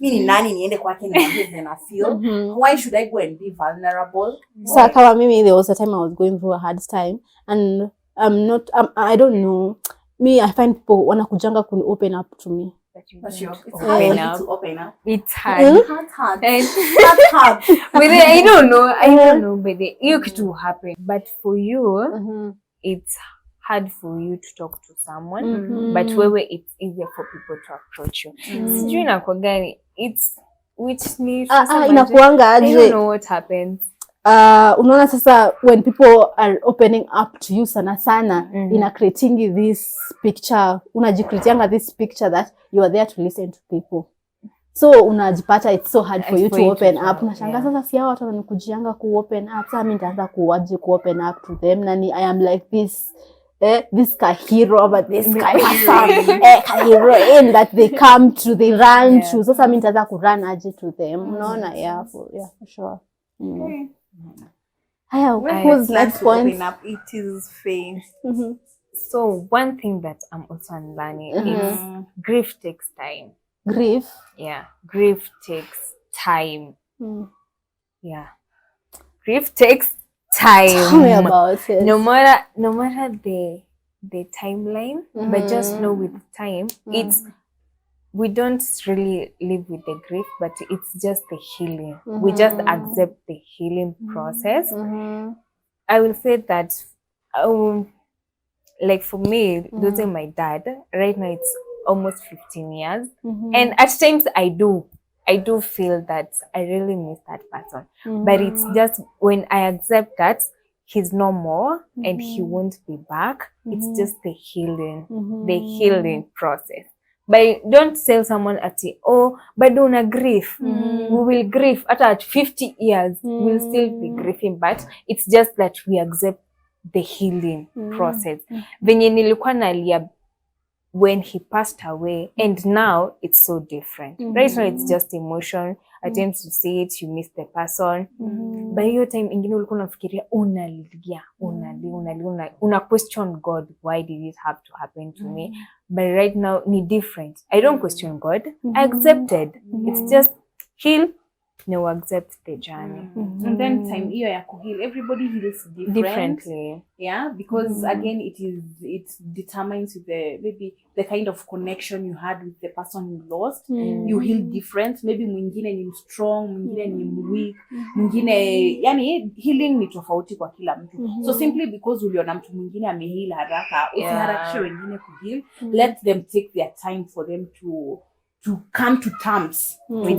Mimi nani niende kwake niambie na feel? Why should I go and be vulnerable? So kama mimi there was a time I was going through a hard time and I don't know. Me, I find people wanakujanga kuni open up to me. For sure. It's open hard up. to open up. It's hard. Hard. It's hard. But I don't know, but you to happen. But for you, it's hard for you to talk to someone, but where it's easier for people to approach you. Sijui inakuwa gani, it's which needs inakuanga aje. I don't know what happens. Unaona sasa when people are opening up to you sana ina creating this picture, unajicreatianga this picture that you are there to listen to people. So unajipata it's so hard for you to open up. Unashanga sasa si hao watu wanikujianga ku open up. Sasa mimi nitaanza kuwaje ku open up to them. Nani I am like this this hero, but this hero in that they come to, they run to. Sasa mimi nitaanza ku run aje to them. Unaona for sure. Who's next point? Open up, it is faith. So one thing that I'm also unlearning is grief takes time. Grief? Yeah, grief takes time. Yeah, grief takes time. Tell me about it. No matter the timeline, but just know with time, we don't really live with the grief, but it's just the healing. We just accept the healing process. I will say that, like for me, losing my dad, right now it's almost 15 years. And at times I do feel that I really miss that person. But it's just when I accept that he's no more and he won't be back, it's just the healing process. But don't tell someone but don't grief. We will grieve at 50 years. We'll still be grieving, but it's just that we accept the healing process. Venye nilikuwa nalia when he passed away, and now it's so different. Right now it's just emotion. I tend to say it, you miss the person. But hiyo time ingine ulikuwa unafikiria unalia, una question God, why did it have to happen to me? But right now ni different. I don't question God. I accepted. It's just heal. No, accept the journey. And then time hiyo ya kuheal, everybody heals differently. Yeah, because again it determines maybe the kind of connection you had with the person you lost. You heal different. Maybe mwingine ni strong, mwingine ni weak, mwingine yani healing ni tofauti kwa kila mtu. So simply because uliona mtu mwingine ameheal haraka, usiharakishe wengine kuheal. Let them take their time for them to come to terms with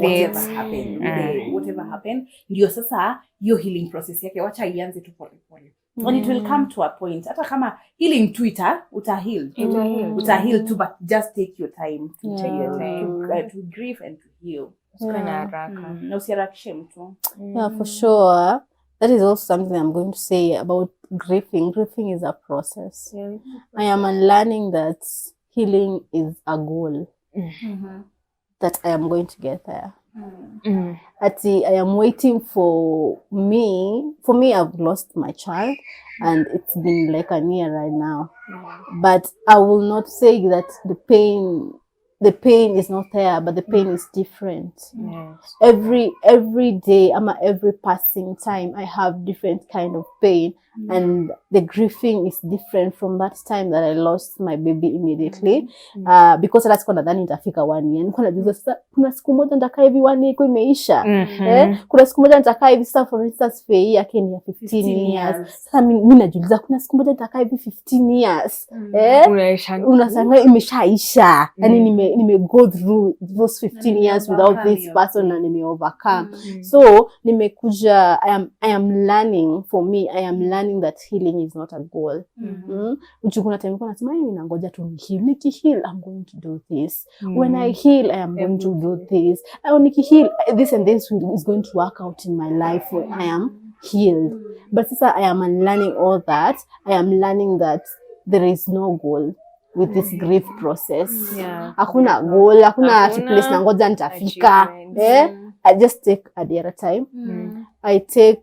whatever happened. Ndio sasa hiyo healing process yake wacha ianze tu pole pole. And it will come to a point. Hata kama healing tu utaheal too, but just take your time to grieve and to heal. Usiharakishe mtu. Yeah, for sure. That is also something I'm going to say about grieving. Grieving is a process. I am unlearning that healing is a goal. That I am going to get there. I am waiting for me. For me, I've lost my child, and it's been like a year right now. But I will not say that the pain is not there, but the pain is different. Every day, every passing time, I have different kind of pain. And the grieving is different from that time that I lost my baby immediately. Because hata sikuwa nadhani nitafika 1 year. Nilikuwa najiuliza sasa kuna siku moja nitakaa hivi 1 year imeisha. Kuna siku moja nitakaa hivi sasa, for instance Fei yake ni ya 15 years. Sasa mimi najiuliza kuna siku moja nitakaa hivi 15 years. Unashangaa imeshaisha. Yani nime go through those 15 years without this person and nime overcome. So nimekuja, I am learning. For me, I am learning that healing is not a goal. Kuna time nilikuwa nasema mimi nangoja tu heal. Nikiheal I'm going to do this. When I heal I am going to do this. Nikiheal this and this is going to work out in my life when I am healed. But sasa I am unlearning all that. I am learning that there is no goal with this grief process. Hakuna goal, hakuna place nangoja nitafika. I just take a day at a time. I take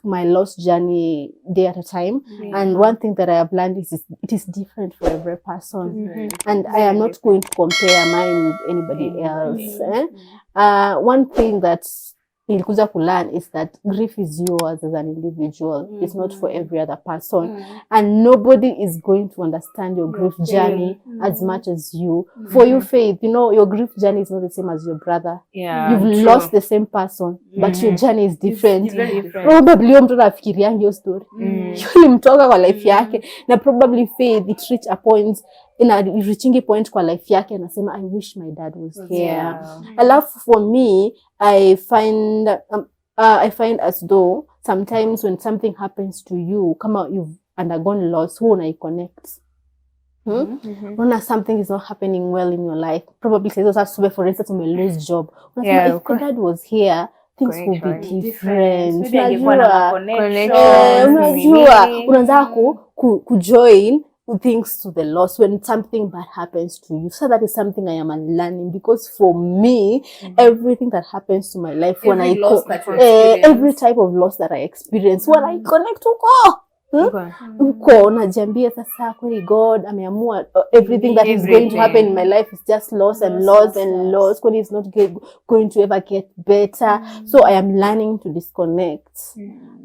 my lost journey day at a time. And one thing that I have learned is it is different for every person. And I am not going to compare mine with anybody else. One thing that nilikuja kulearn is that grief is yours as an individual. It's not for every other person. And nobody is going to understand your grief journey as much as you. For you, Faith, you know, your grief journey is not the same as your brother. You've lost the same person, but your journey is different. Probably huyo mtu anafikiria hiyo story. Ilimtoka kwa life yake. Na probably Faith, it reach a point, reaching a point kwa life yake, anasema, I wish my dad was here. Alafu for me, I find as though sometimes when something happens to you, kama you've undergone loss, who unai connect? When something is not happening well in your life, probably say those are, for instance, you may lose job. If my dad was here, things would be different. Unajua, unaanza kujoin things to the loss when something bad happens to you. So that is something I am unlearning, because for me, everything that happens to my life, every type of loss that I experience, when I connect to God, uko najiambia sasa kweli God ameamua everything that is going to happen in my life is just loss and loss and loss, when it's not going to ever get better. So I am learning to disconnect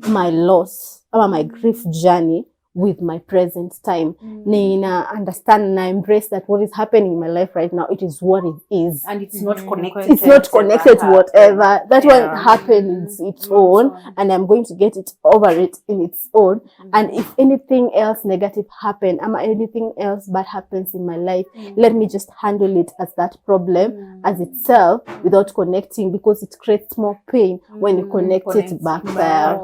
my loss or my grief journey with my present time. Nina understand and I embrace that what is happening in my life right now, it is what it is. And it's not connected. It's not connected to whatever. That one happens its own, and I'm going to get it over it in its own. And if anything else negative happen, anything else bad happens in my life, let me just handle it as that problem as itself without connecting, because it creates more pain when you connect it back there.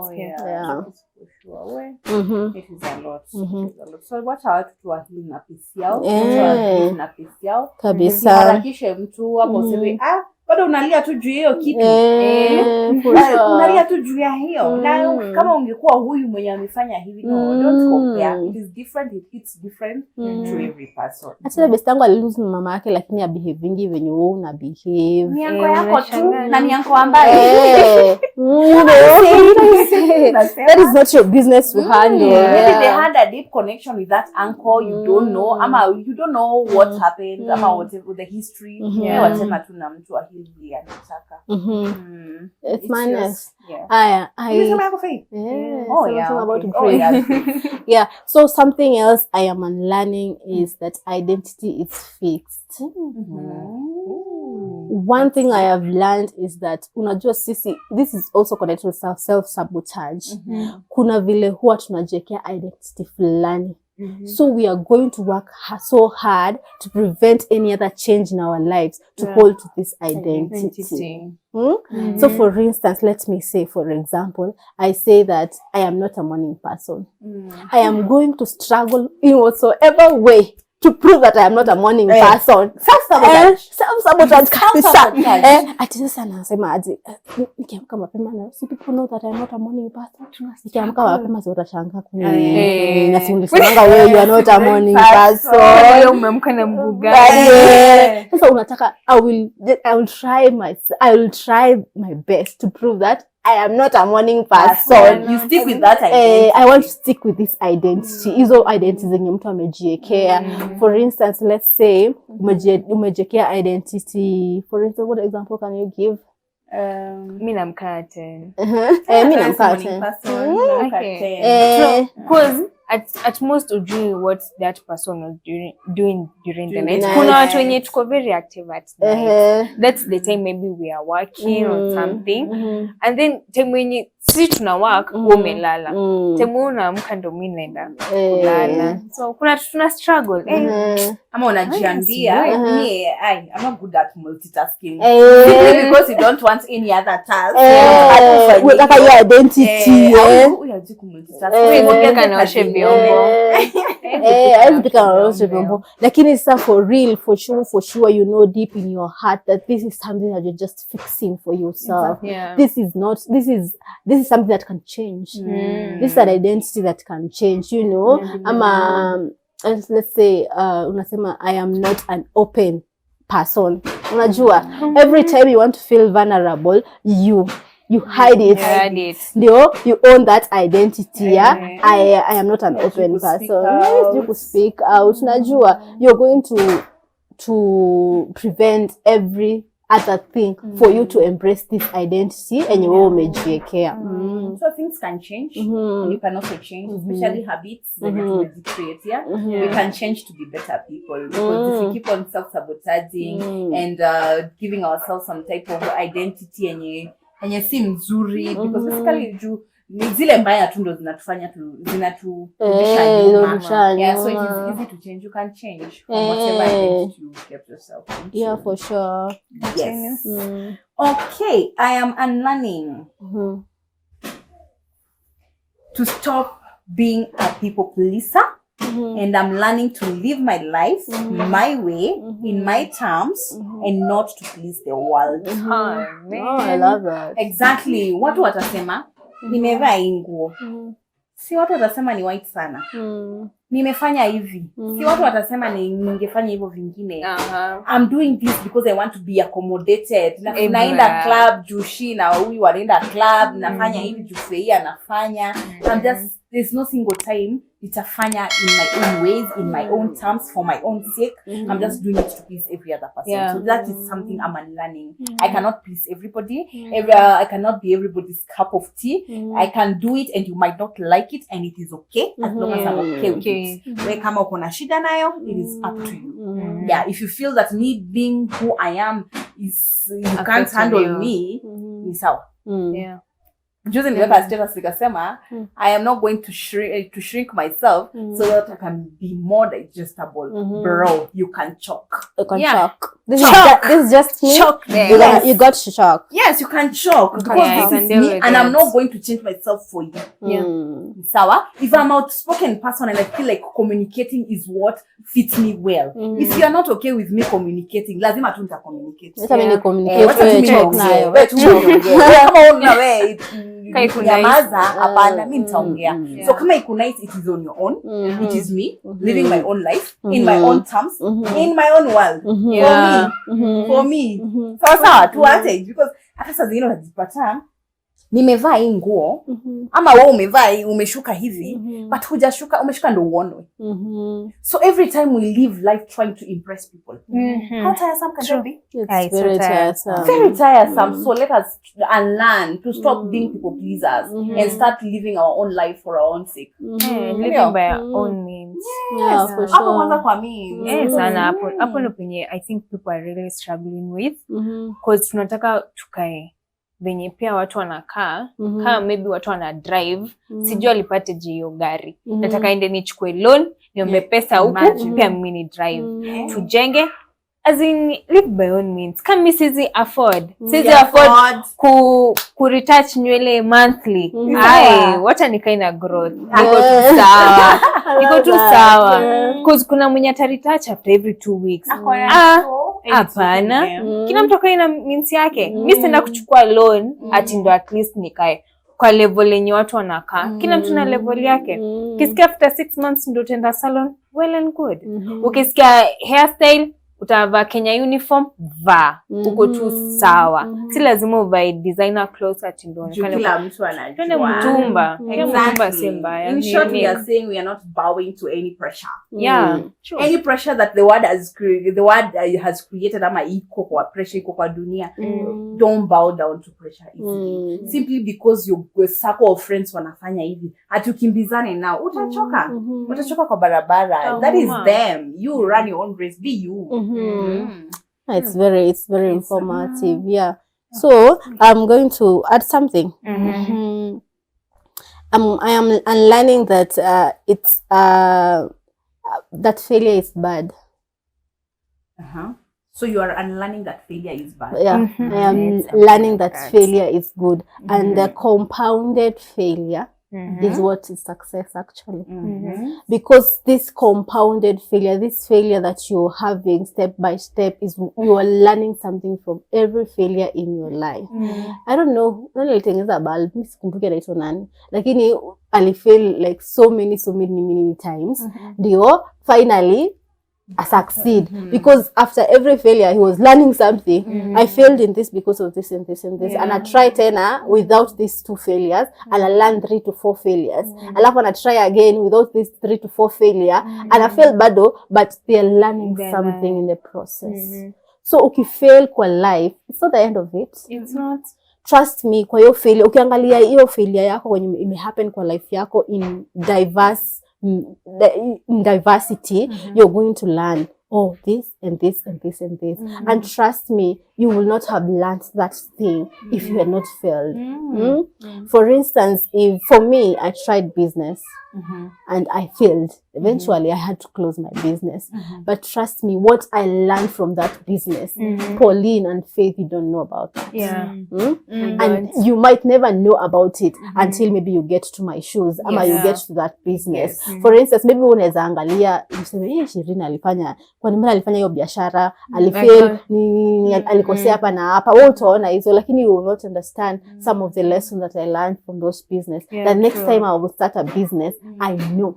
It is a lot. So what watu tuwahili na pisi yao, na pisi yao kabisa, harakishe mtu hapo useme bado unalia tu juu hiyo kitu, unalia tu juu ya hiyo, na kama ungekuwa huyu mwenye amefanya hivi, no, don't compare. It is different, it hits different to every person. Hata best yangu alilose mama yake, lakini ya behavingi venye wewe una behave, miango yako tu na miango ambaye that is not your business to handle. Maybe they had a deep connection with that uncle, you don't know, ama you don't know what happened, ama whatever the history. Wasema tu na mtu ahili anataka. It's madness. Yeah. So something else I am unlearning is that identity is fixed. One thing I have learned is that unajua sisi, this is also connected with self-sabotage. Kuna vile huwa tunajiwekea identity fulani. So we are going to work so hard to prevent any other change in our lives to hold to this identity. So for instance, let me say, for example, I say that I am not a morning person. I am going to struggle in whatsoever way to prove that I am not a morning person. Self-sabotage kabisa. Ati sasa nasema aje, nikiamka mapema na si people know that I am not a morning person. Nikiamka mapema sio utashangaa kuni. Na si unasema wewe you are not a morning person. Wewe umeamka na mguu gani? Sasa unataka I will try my best to prove that I am not a morning person. You stick with that identity. I want to stick with this identity. Hizo identities zenye mtu amejiwekea. For instance, let's say umejiwekea identity. For instance, what example can you give? Mimi namkaa 10. Mimi namkaa 10. Because at most ujui what that person was doing during the night. Kuna watu wenye tuko very active at night. That's the time maybe we are working or something. And then time wenye si tuna work, umelala. Time unaamka ndo mimi naenda kulala. So kuna tuna struggle. Ama unajiambia, I'm not good at multitasking. Because you don't want any other task. Like your identity. Lakini sasa for real, for sure, you know deep in your heart that this is something that you're just fixing for yourself. This is something that can change. This is an identity that can change, you know. Let's say unasema I am not an open person. Unajua, every time you want to feel vulnerable, you hide it. You own that identity. I am not an open person. You could speak out. Unajua, you're going to prevent every other thing for you to embrace this identity and wewe umejiwekea. So things can change and you can also change, especially habits that you create. We can change to be better people, because if we keep on self-sabotaging and giving ourselves some type of identity yenye si mzuri, because basically ni zile mbaya tu ndo zinatufanya zinatufundisha nyuma. So it is easy to change. You can change from whatever identity you get yourself into. Yeah, for sure. Yes. Okay, I am unlearning to stop being a people pleaser, and I'm learning to live my life my way, in my terms, and not to please the world. Oh, I love that. Exactly. Watu watasema nimevaa hii nguo, si watu watasema ni white sana. Nimefanya hivi, si watu watasema ningefanya hivyo vingine. I'm doing this because I want to be accommodated. Naenda club jushi na huyu wanaenda club, nafanya hivi jufi anafanya. I'm just, there's no single time nitafanya in my own ways, in my own terms, for my own sake. I'm just doing it to please every other person. So that is something I'm unlearning. I cannot please everybody. I cannot be everybody's cup of tea. I can do it and you might not like it, and it is okay as long as I'm okay with it. Where kama uko na shida nayo, it is up to you. If you feel that me being who I am is, you can't handle me, ni sawa. Juzi niliweka status nikasema I am not going to shrink myself so that I can be more digestible. Bro, you can choke. You can choke. This is just me. Choke. You got to choke. Yes, you can choke, because this is me, and I'm not going to change myself for you. Sawa? If I'm an outspoken person and I feel like communicating is what fits me well, if you are not okay with me communicating, lazima tu nita communicate. Let me communicate. Nyamaza, hapana, mimi nitaongea. So kama iko nice, it is on your own. It is me living my own life in my own terms, in my own world. For me. Sasa tuache, because hata saa zingine unajipata nimevaa hii nguo ama wewe umevaa umeshuka hivi, but hujashuka, umeshuka ndo uonwe. So every time we live life trying to impress people, how tiresome can that be? It's very tiresome. Very tiresome. So let us unlearn to stop being people pleasers and start living our own life for our own sake. Living by our own means. Yeah, for Hapo kwanza sure. kwa mimi. Sana hapo ndo penye I think people are really struggling with, because tunataka tukae venye pia watu wanakaa, kama maybe watu wana drive, sijui alipate hiyo gari. Nataka ende nichukue loan, niombe pesa huku, pia mimi ni drive. Tujenge, as in live by own means. Kama mimi sizi afford ku retouch nywele monthly. Wacha nikae na growth. Niko tu sawa. Because kuna mwenye ataretouch after every 2 weeks. Hapana. Kila mtu akae na means yake. Mimi sitaenda kuchukua loan ati ndo at least nikae kwa level yenye watu wanakaa. Kila mtu na level yake. Ukisikia after 6 months ndo utaenda salon, well and good. Ukisikia hairstyle utavaa Kenya uniform, vaa. Uko tu sawa. Si lazima uvae designer clothes ati ndo kila mtu anajua. Twende mtumba. Mtumba si mbaya. In short, we are saying we are not bowing to any pressure. True. Any pressure that the world has created, ama iko kwa pressure iko kwa dunia, don't bow down to pressure easily. Simply because your circle of friends wanafanya hivi, hatukimbizane nao, utachoka. Utachoka kwa barabara. That is them. You run your own race. Be you. It's very informative. So I'm going to add something. I am unlearning that that failure is bad. So you are unlearning that failure is bad. I am learning that failure is good, and the compounded failure is what is success actually. Because this compounded failure, this failure that you're having step by step, is you are learning something from every failure in your life. I don't know, nilitengeneza bulb, mimi sikumbuki anaitwa nani, lakini alifail like so many times, ndio finally I succeed. Because after every failure he was learning something. I failed in this because of this and this and this, and I try tena without these 2 failures, and I learn 3 to 4 failures. Alafu I try again without these 3 to 4 failure, and I fail bado, but they are learning something in the process. So ukifail kwa life, it's not the end of it. It's not. Trust me, kwa hiyo failure, ukiangalia hiyo failure yako when ime happen kwa life yako in diversity, you're going to learn, oh, this and this and this and this. And trust me, you will not have learned that thing if you had not failed. For instance, for me, I tried business and I failed. Eventually, I had to close my business. But trust me, what I learned from that business, Pauline and Faith, you don't know about it. Yeah. And you might never know about it until maybe you get to my shoes, ama you get to that business. For instance, maybe unaweza angalia, mseme, Shirina alifanya, kwa nini alifanya hiyo biashara, alifail, alikosea hapa na hapa, wewe utaona hizo, lakini you will not understand some of the lessons that I learned from those business. The next time I will start a business, I know.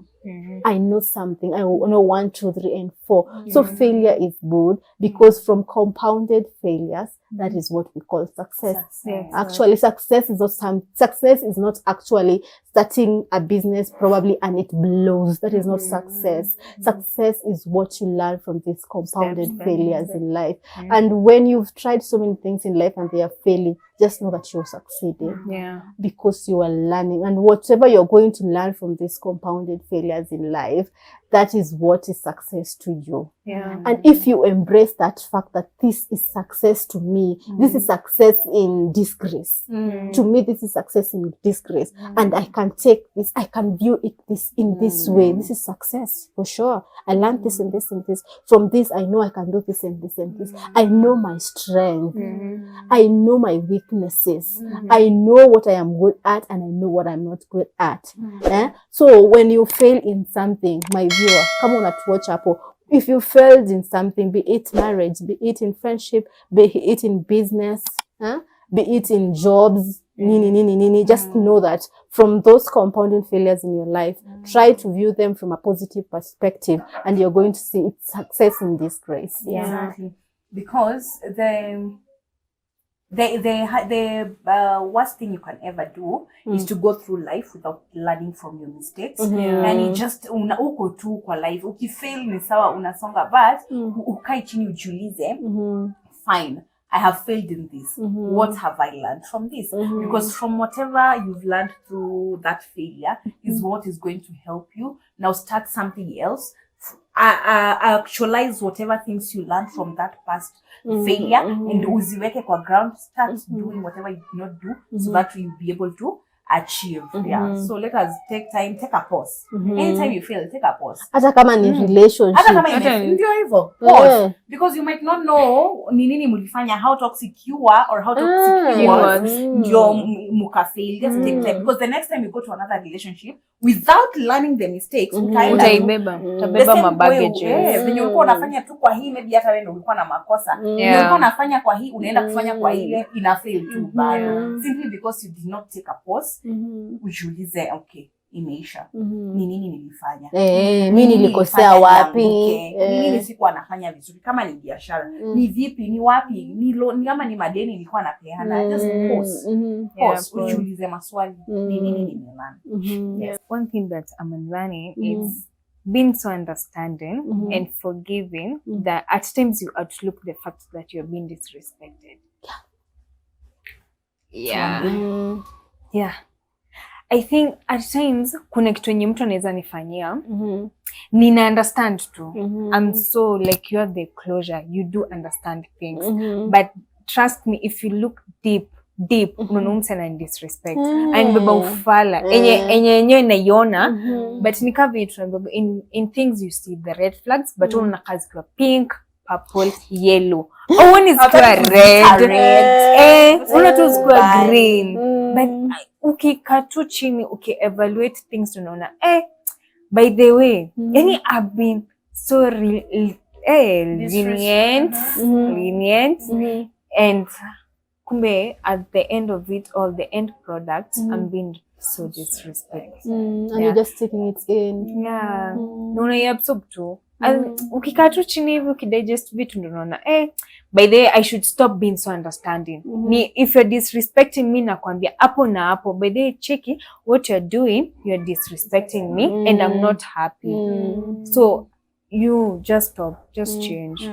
I know something. I know 1, 2, 3, and 4. So failure is good because from compounded failures, that is what we call success. Actually, success is not actually starting a business probably and it blows. That is not success. Success is what you learn from these compounded failures in life. And when you've tried so many things in life and they are failing, just know that you're succeeding. Because you are learning. And whatever you're going to learn from these compounded failures in life, that is what is success to you. And if you embrace that fact that this is success to me, this is success in disgrace. To me, this is success in disgrace. And I can take this, I can view it in this way. This is success for sure. I learned this and this and this. From this, I know I can do this and this and this. I know my strength. I know my weaknesses. I know what I am good at and I know what I'm not good at. So when you fail in something, my viewer, come on watch hapo. If you failed in something, be it marriage, be it in friendship, be it in business, be it in jobs, just know that from those compounding failures in your life, try to view them from a positive perspective and you're going to see it's success in disgrace. Exactly. Because the worst thing you can ever do is to go through life without learning from your mistakes. And you just uko tu kwa life, ukifail ni sawa unasonga, but ukai chini ujiulize, fine, I have failed in this. What have I learned from this? Because from whatever you've learned through that failure is what is going to help you now start something else. Actualize whatever things you learned from that past failure and uziweke kwa ground, start doing whatever you did not do so that you'll be able to achieve. So let us take time, take a pause. Anytime you fail, take a pause. Hata kama ni relationship. Hata kama ndio hivyo. Pause. Because you might not know ni nini mlifanya, how toxic you are or how toxic you was. Ndio mukafail. Just take time. Because the next time you go to another relationship, without learning the mistakes, utabeba mabaggages. Venye ulikuwa unafanya tu kwa hii, maybe hata wewe ndio ulikuwa na makosa. Ulikuwa unafanya kwa hii, unaenda kufanya kwa ile, ina fail too bad. Simply because you did not take a pause. Ujiulize, okay, imeisha. Ni nini nilifanya? Mimi nilikosea wapi? Ni nini sikuwa nafanya vizuri? Kama ni biashara, ni vipi, ni wapi? Ni kama ni madeni nilikuwa napeana. Just pause. Ujiulize maswali. Ni nini nimeelewa? One thing that I'm learning is being so understanding and forgiving that at times you outlook the fact that you're being disrespected. I think at times kuna kitu yenye mtu anaweza nifanyia, nina understand tu. I'm so like, you have the closure, you do understand things. But trust me, if you look deep, unaona mtu ana disrespect. And baba ufala, enye naiona, but nika vitu in things you see the red flags, but unaona kazi kwa pink, purple, yellow. One is kwa red. Una tu kwa green. But ukikatu chini, evaluate things, unaona, by the way, I've been so lenient, and kumbe at the end of it all, the end product, I'm being so disrespectful. And you're just taking it in. Naona absorb tu. Ukikaa tu chini hivi ukidigest vitu ndio unaona by the way I should stop being so understanding. If you're disrespecting me, nakwambia hapo na hapo, by the way cheki what you're doing, you're disrespecting me and I'm not happy. So you just stop, just change.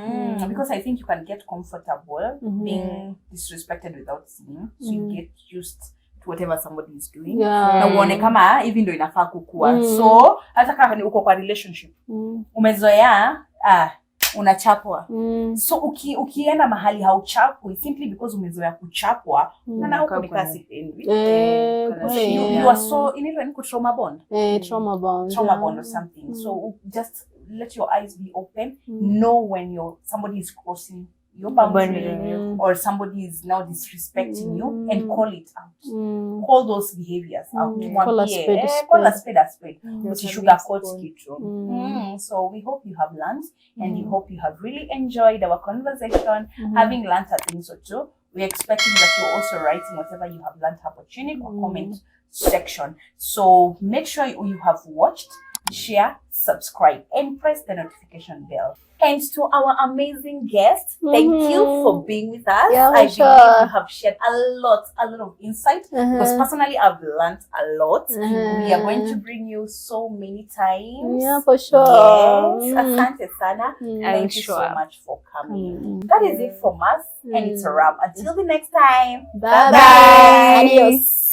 Because I think you can get comfortable being disrespected without seeing, so you get used to whatever somebody is doing. Na uone kama hivi ndio inafaa kukua. So hata kama uko kwa relationship, umezoea unachapwa. So ukienda mahali hauchapwi simply because umezoea kuchapwa, na huko ni kasi pendwi. You are so inaitwa trauma bond. Trauma bond or something. So just let your eyes be open. Know when somebody is crossing your boundary or somebody is now disrespecting you, and call it out. Call those behaviors out. Call a spade a spade. Call a spade a spade. But you sugarcoat it. So we hope you have learned, and we hope you have really enjoyed our conversation. Having learned a thing or two, we're expecting that you're also writing whatever you have learned hapo chini or comment section. So make sure you have watched, share, subscribe, and press the notification bell. And to our amazing guest, thank you for being with us. I believe you have shared a lot of insight, because personally I've learned a lot. We are going to bring you so many times. Yeah, for sure. Yes, asante sana. Thank you so much for coming. That is it from us, and it's a wrap. Until the next time. Bye. Adios.